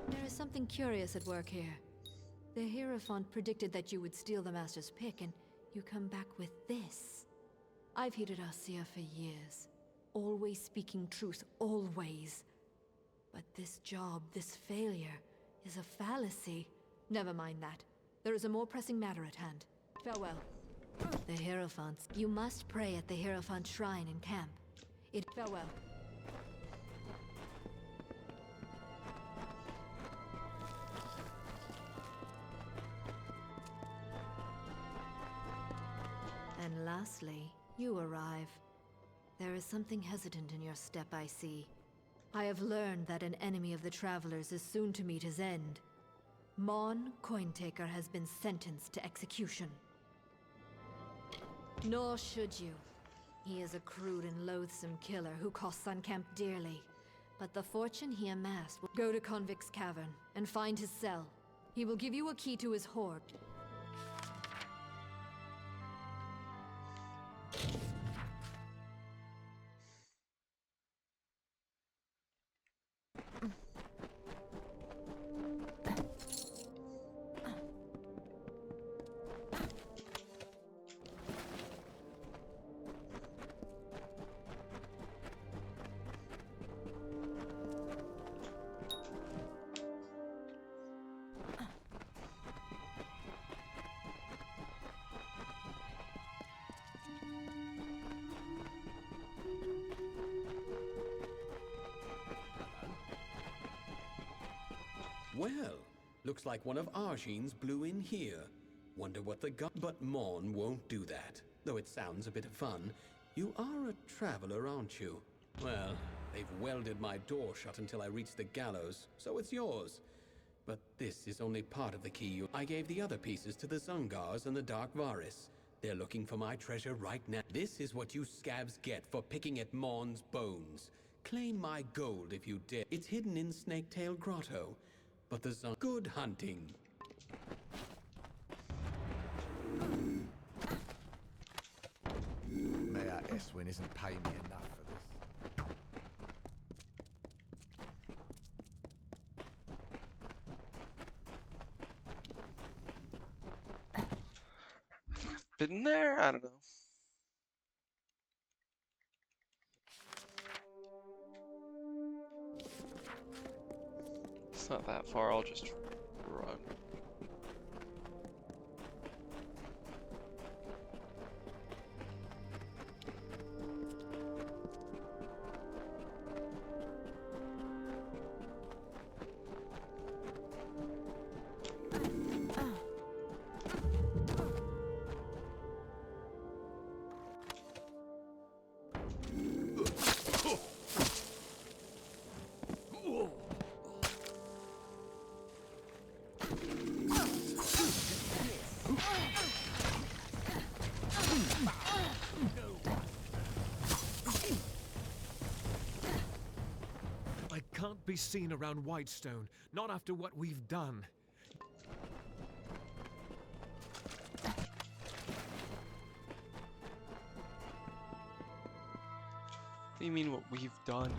There is something curious at work here. The Hierophant predicted that you would steal the Master's pick, and you come back with this. I've hated Arcia for years. Always speaking truth, always. But this job, this failure, is a fallacy. Never mind that. There is a more pressing matter at hand. Farewell. The Hierophants. You must pray at the Hierophant shrine in camp. Farewell. And lastly, you arrive. There is something hesitant in your step, I see. I have learned that an enemy of the Travelers is soon to meet his end. Mon Cointaker has been sentenced to execution. Nor should you. He is a crude and loathsome killer who cost Sun Camp dearly. But the fortune he amassed will go to Convict's Cavern and find his cell. He will give you a key to his hoard. Well, looks like one of Arjean's blew in here. Wonder what the But Mon won't do that. Though it sounds a bit of fun. You are a traveler, aren't you? Well, they've welded my door shut until I reach the gallows, so it's yours. But this is only part of the key. I gave the other pieces to the Zungars and the Dark Varis. They're looking for my treasure right now. This is what you scabs get for picking at Mon's bones. Claim my gold if you dare. It's hidden in Snaketail Grotto. But the Zung... Good hunting. Mayor Eswin isn't paying me enough for this. Been there? I don't know. It's not that far, I'll just run. be seen around Whitestone, not after what we've done. What do you mean what we've done?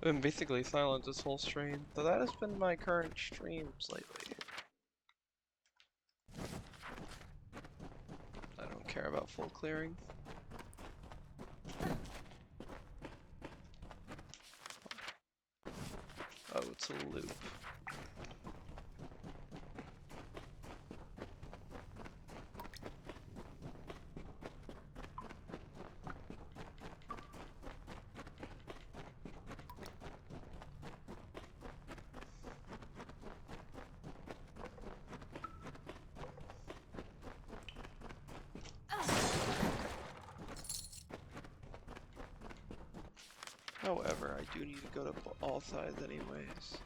I've been basically silent this whole stream, though that has been my current streams lately. I don't care about full clearing. Oh, it's a loop. However, I do need to go to all sides anyways.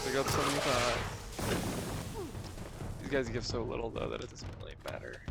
I got 75. These guys give so little though that it doesn't really matter.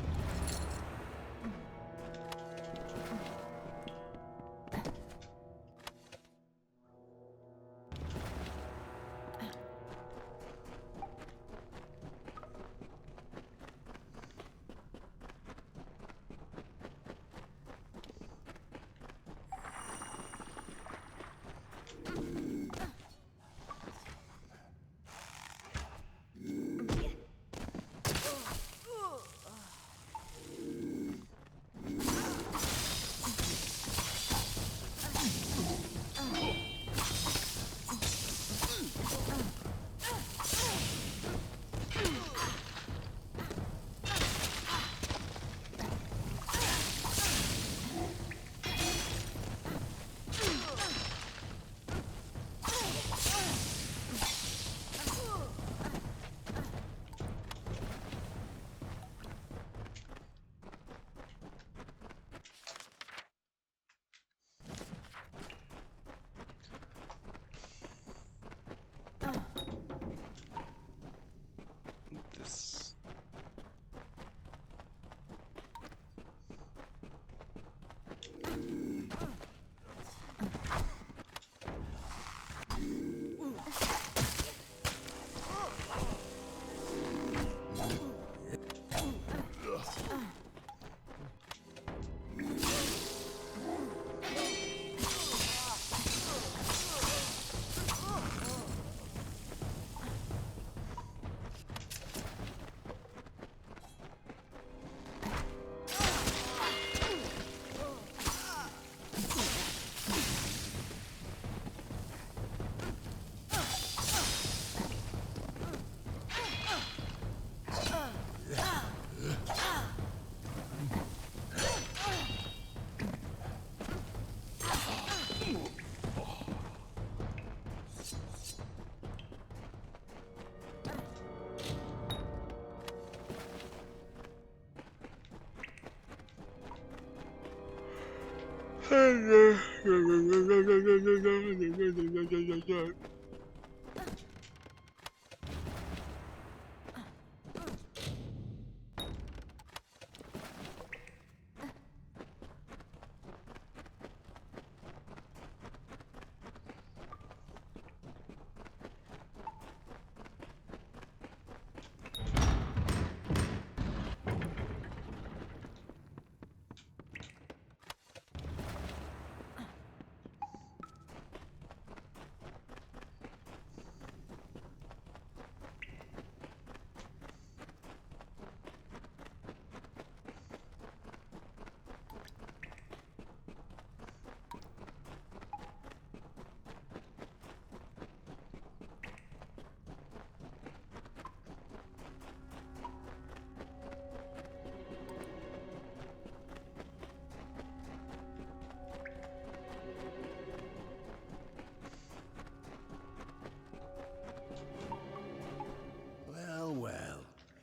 Well, well.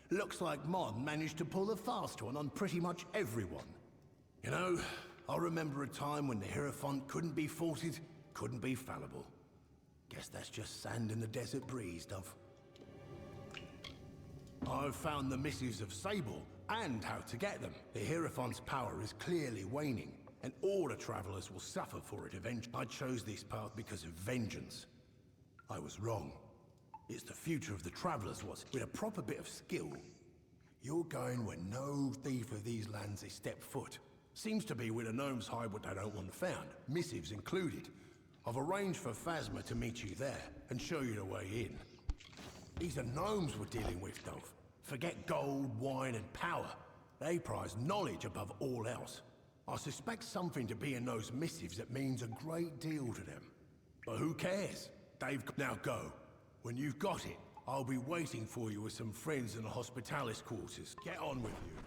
Looks like Mon managed to pull the fast one on pretty much everyone. You know, I remember a time when the Hierophant couldn't be faulted, couldn't be fallible. Guess that's just sand in the desert breeze, Dove. I've found the missives of Sable and how to get them. The Hierophant's power is clearly waning, and all the travelers will suffer for it eventually. I chose this path because of vengeance. I was wrong. It's the future of the travelers was. With a proper bit of skill, you're going where no thief of these lands has stepped foot. Seems to be where the gnomes hide what they don't want found, missives included. I've arranged for Phasma to meet you there and show you the way in. These are gnomes we're dealing with, Dove. Forget gold, wine, and power. They prize knowledge above all else. I suspect something to be in those missives that means a great deal to them. But who cares? Now go. When you've got it, I'll be waiting for you with some friends in the hospitalis quarters. Get on with you.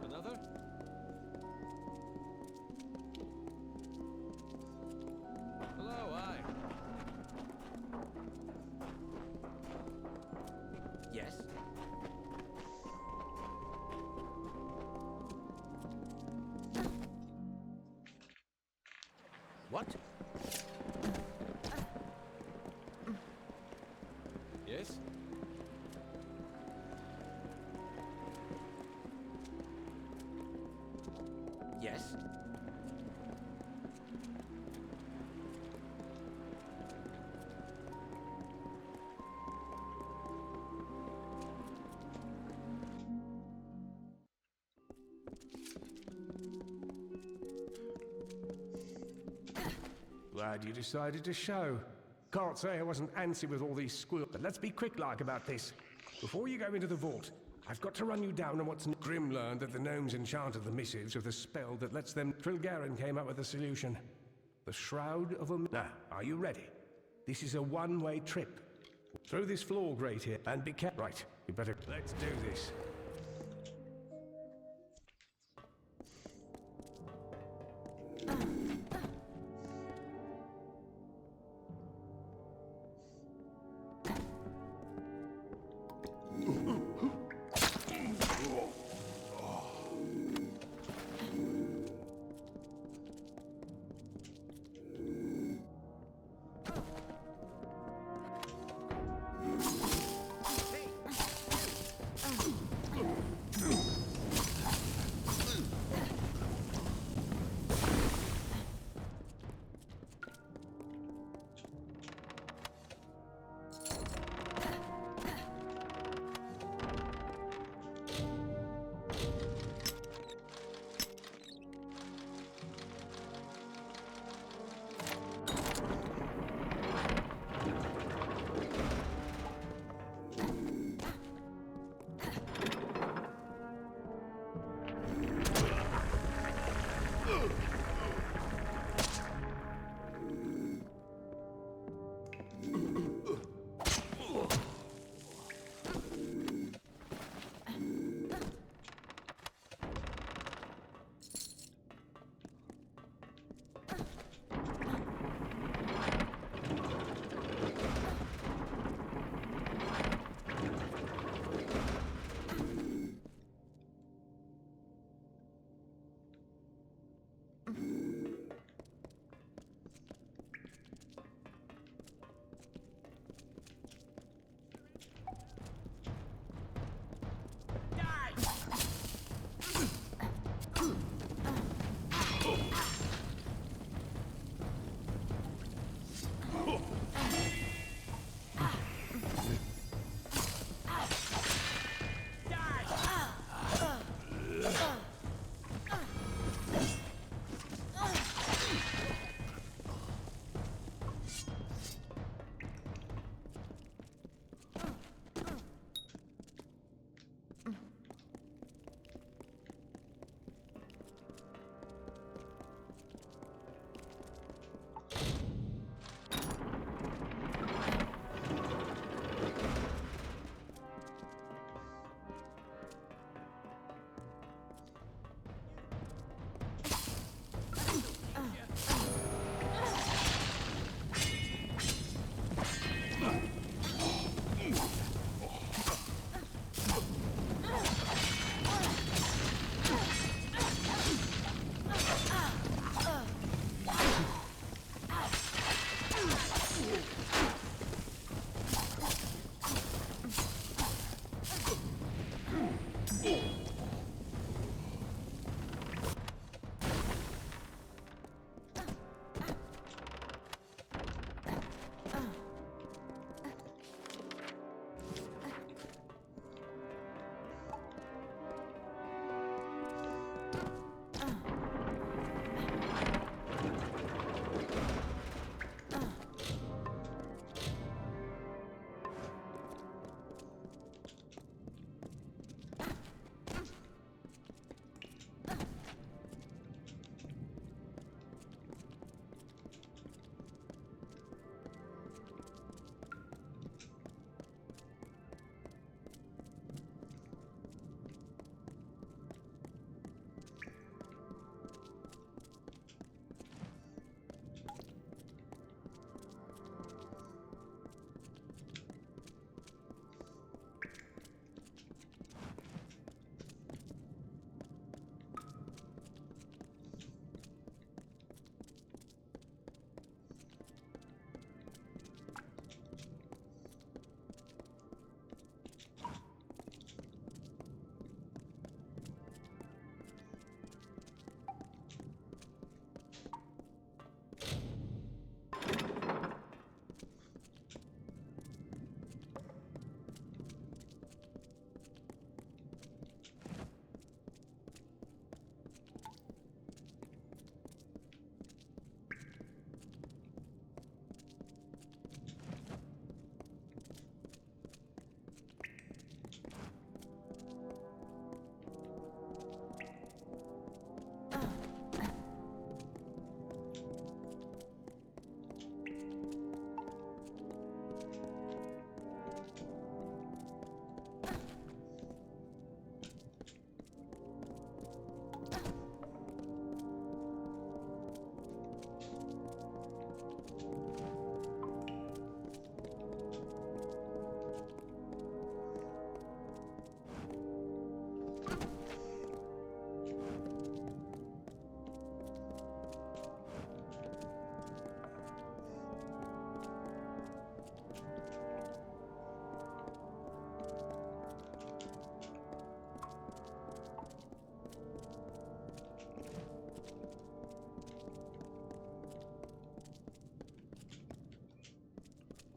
Another? Hello, aye. Yes? What? Yes? Yes? Glad you decided to show. Can't say I wasn't antsy with all these squirrels, but let's be quick-like about this. Before you go into the vault, I've got to run you down on what's... Grim learned that the gnomes enchanted the missives with a spell that lets them... Trilgaren came up with a solution. The Shroud of a... Now, are you ready? This is a one-way trip. Through this floor grate here, and be careful. Right, you better... Let's do this.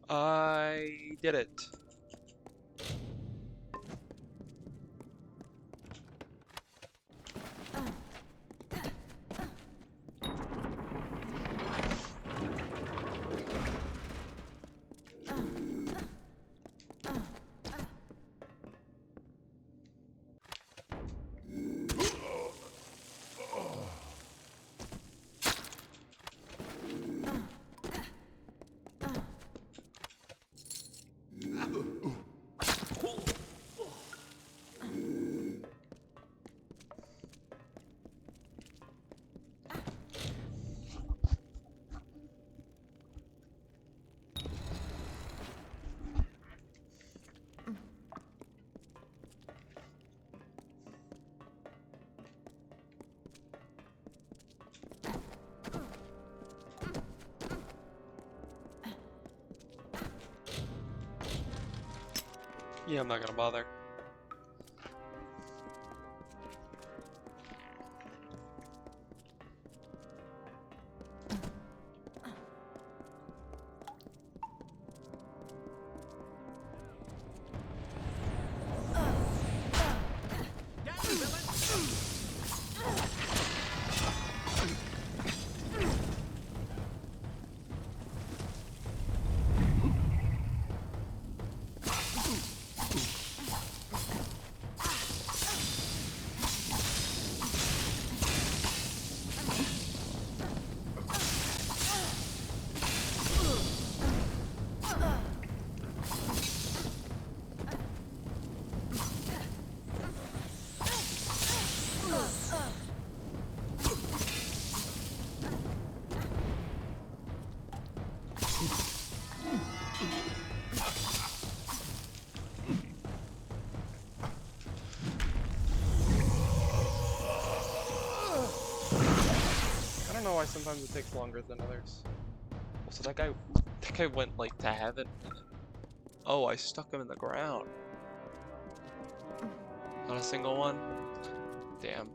I did it. Yeah, I'm not gonna bother. I don't know why sometimes it takes longer than others. Also, that guy went like to heaven. Oh, I stuck him in the ground. Not a single one. Damn.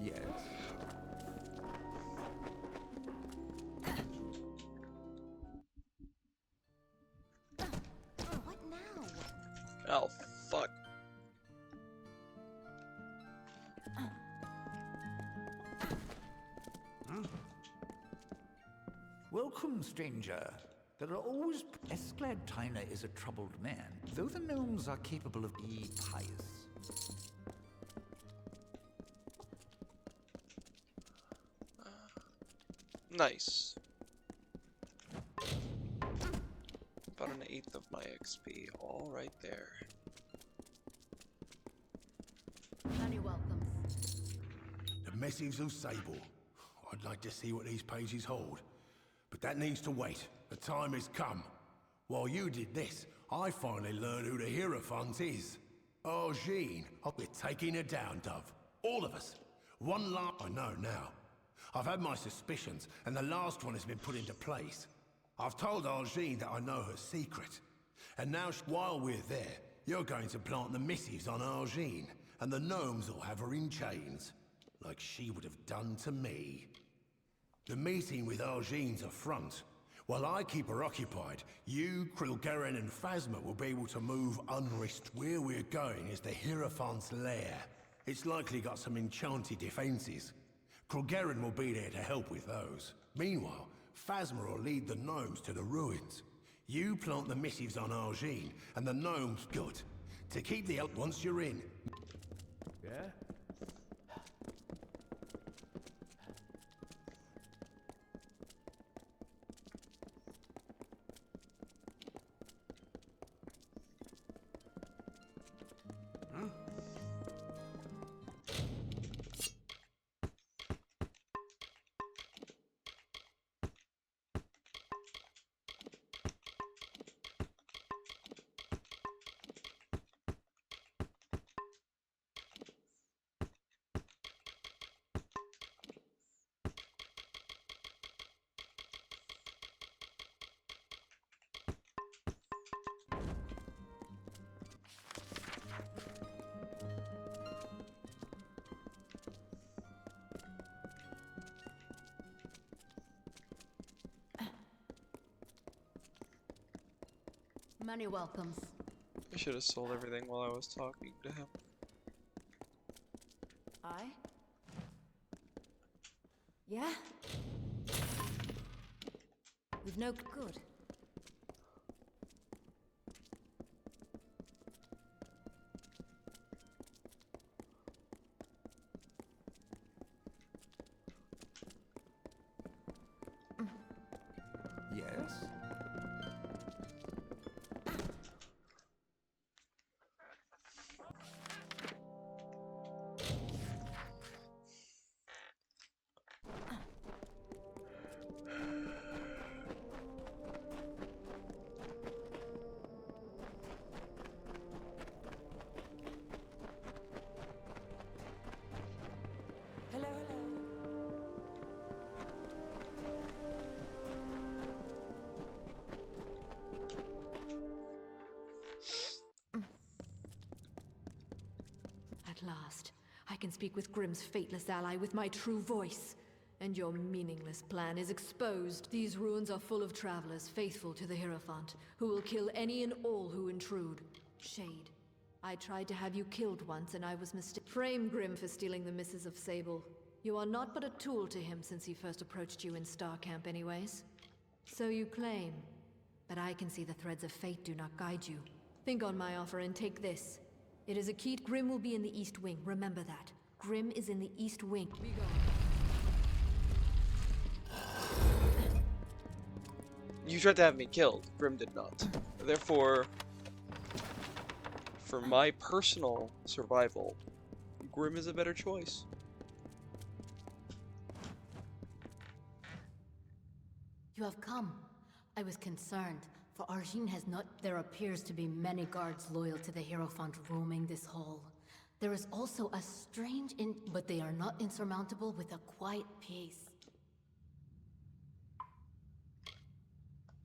Yes. What now? Oh, fuck. Welcome, stranger. There are always... Esclad Tyner is a troubled man, though the gnomes are capable of being pious. Nice. About an eighth of my XP, all right there. Many welcomes. The missives of Sable. I'd like to see what these pages hold. But that needs to wait. The time has come. While you did this, I finally learned who the Hierophant is. Argene. We're taking her down, Dove. All of us. One last... I know now. I've had my suspicions, and the last one has been put into place. I've told Argene that I know her secret. And now, while we're there, you're going to plant the missives on Argene, and the gnomes will have her in chains, like she would have done to me. The meeting with Argene's a front. While I keep her occupied, you, Krilgaren, and Phasma will be able to move unrisked. Where we're going is the Hierophant's lair. It's likely got some enchanted defenses. Krilgaren will be there to help with those. Meanwhile, Phasma will lead the gnomes to the ruins. You plant the missives on Argene, and the gnomes good. To keep the help once you're in. Yeah? Many welcomes. I should have sold everything while I was talking to him. I? Yeah? We've no good. Yes? Hello, hello. At last, I can speak with Grimm's fateless ally with my true voice. And your meaningless plan is exposed. These ruins are full of travelers faithful to the Hierophant, who will kill any and all who intrude. Shade, I tried to have you killed once and I was mistaken. Frame Grimm for stealing the Misses of Sable. You are not but a tool to him since he first approached you in Star Camp anyways. So you claim, but I can see the threads of fate do not guide you. Think on my offer and take this. It is a key. Grimm will be in the East Wing, remember that. Grimm is in the East Wing. Be gone. You tried to have me killed. Grimm did not. Therefore, for my personal survival, Grimm is a better choice. You have come. I was concerned, for Argene has not... There appears to be many guards loyal to the Hierophant roaming this hall. There is also a strange but they are not insurmountable with a quiet pace.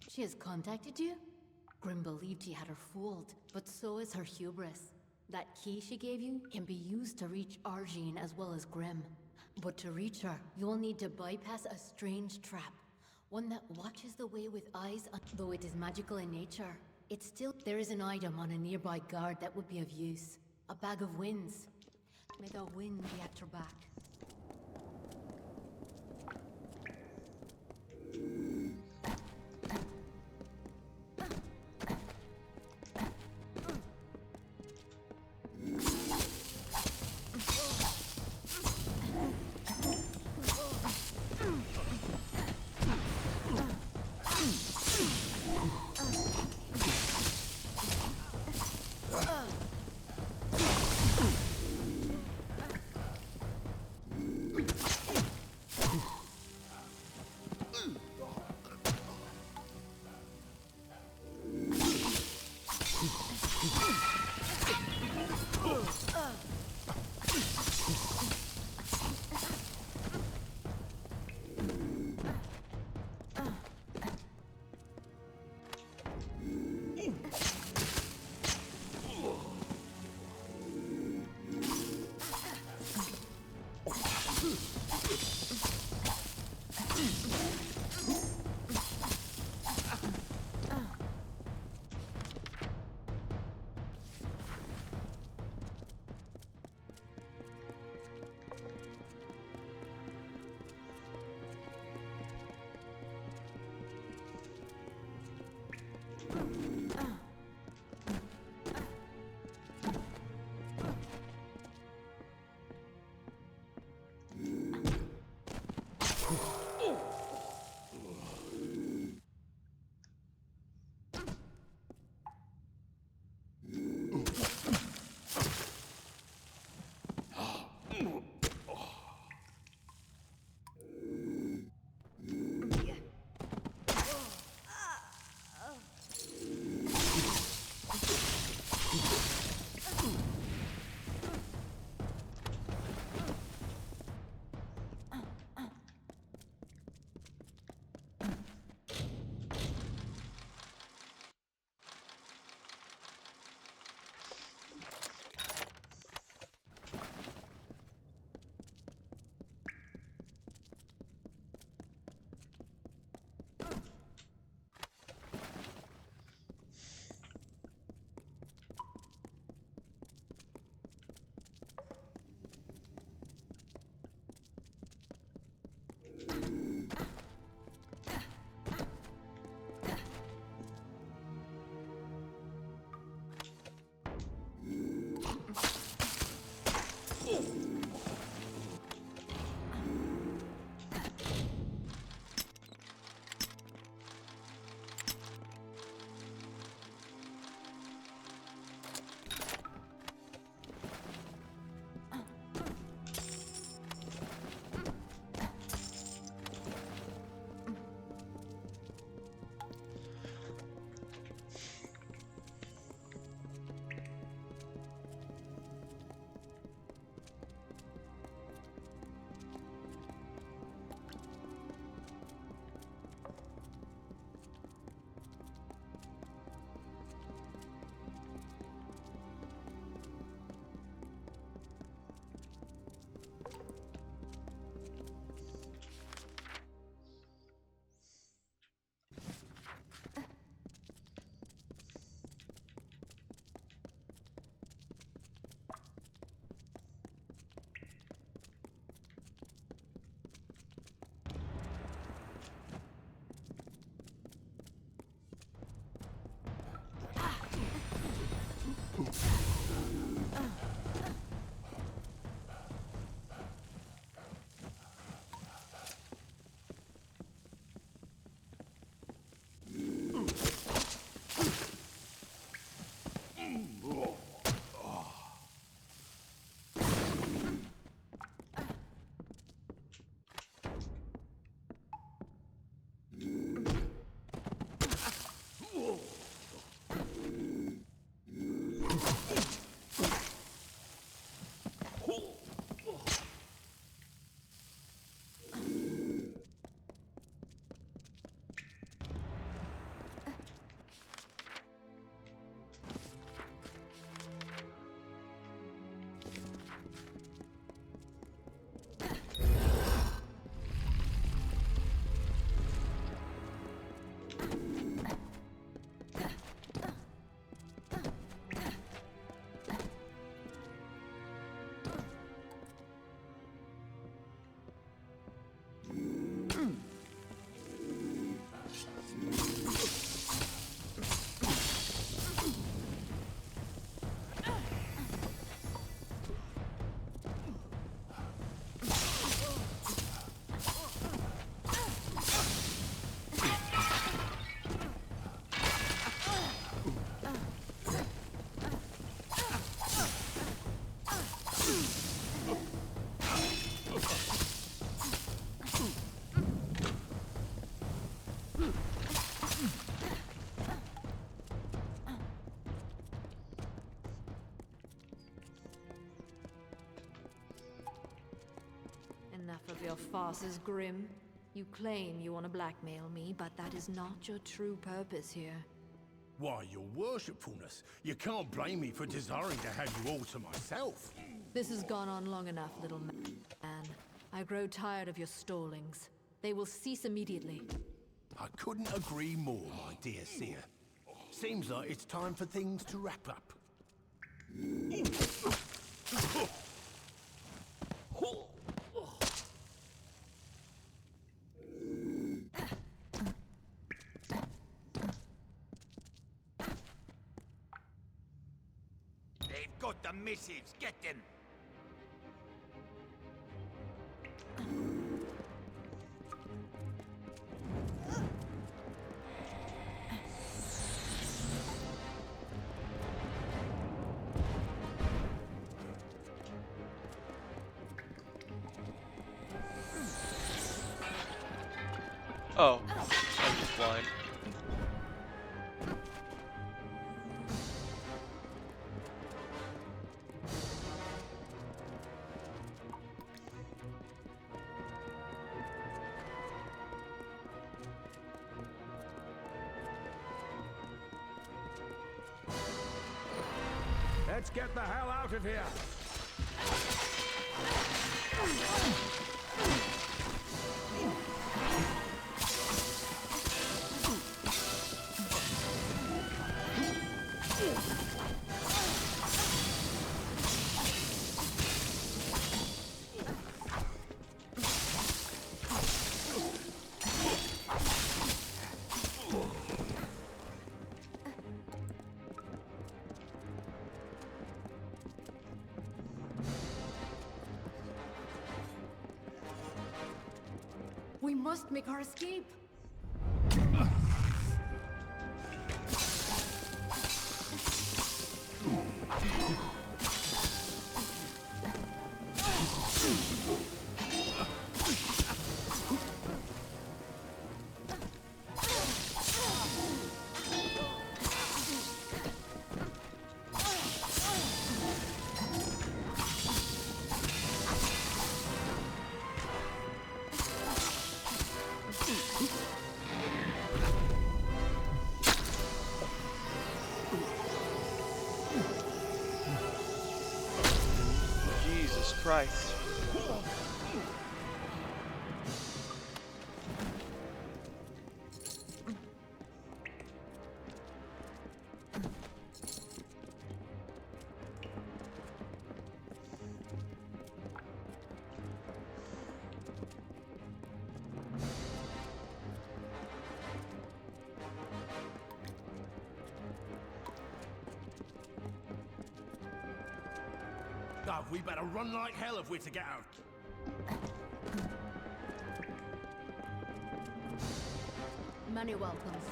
She has contacted you? Grimm believed he had her fooled, but so is her hubris. That key she gave you can be used to reach Argene as well as Grimm. But to reach her, you'll need to bypass a strange trap. One that watches the way with eyes, though it is magical in nature. It's still... There is an item on a nearby guard that would be of use. A bag of winds. May the wind be at your back. Enough of your farces, Grim. You claim you want to blackmail me, but that is not your true purpose here. Why, your worshipfulness, you can't blame me for desiring to have you all to myself. This has gone on long enough, little man. I grow tired of your stallings. They will cease immediately. I couldn't agree more, my dear seer. Seems like it's time for things to wrap up. They've got the missives. Get them. Oh, I'm just blind. Let's get the hell out of here! We must make our escape. Jesus Christ. Oh, we better run like hell if we're to get out. Many welcomes.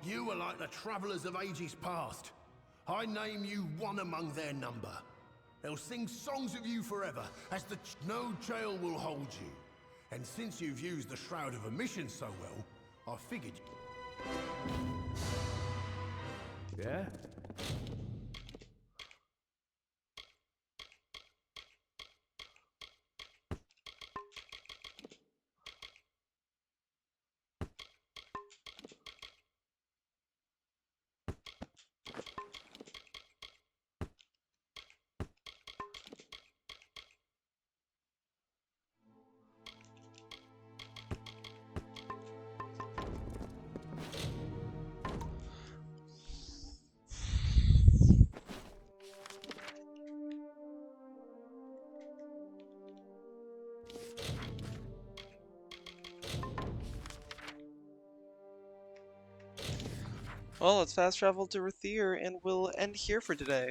You are like the travelers of ages past. I name you one among their number. They'll sing songs of you forever, as no jail will hold you. And since you've used the Shroud of Omission so well, I figured... Yeah? Well, let's fast travel to Rathier and we'll end here for today.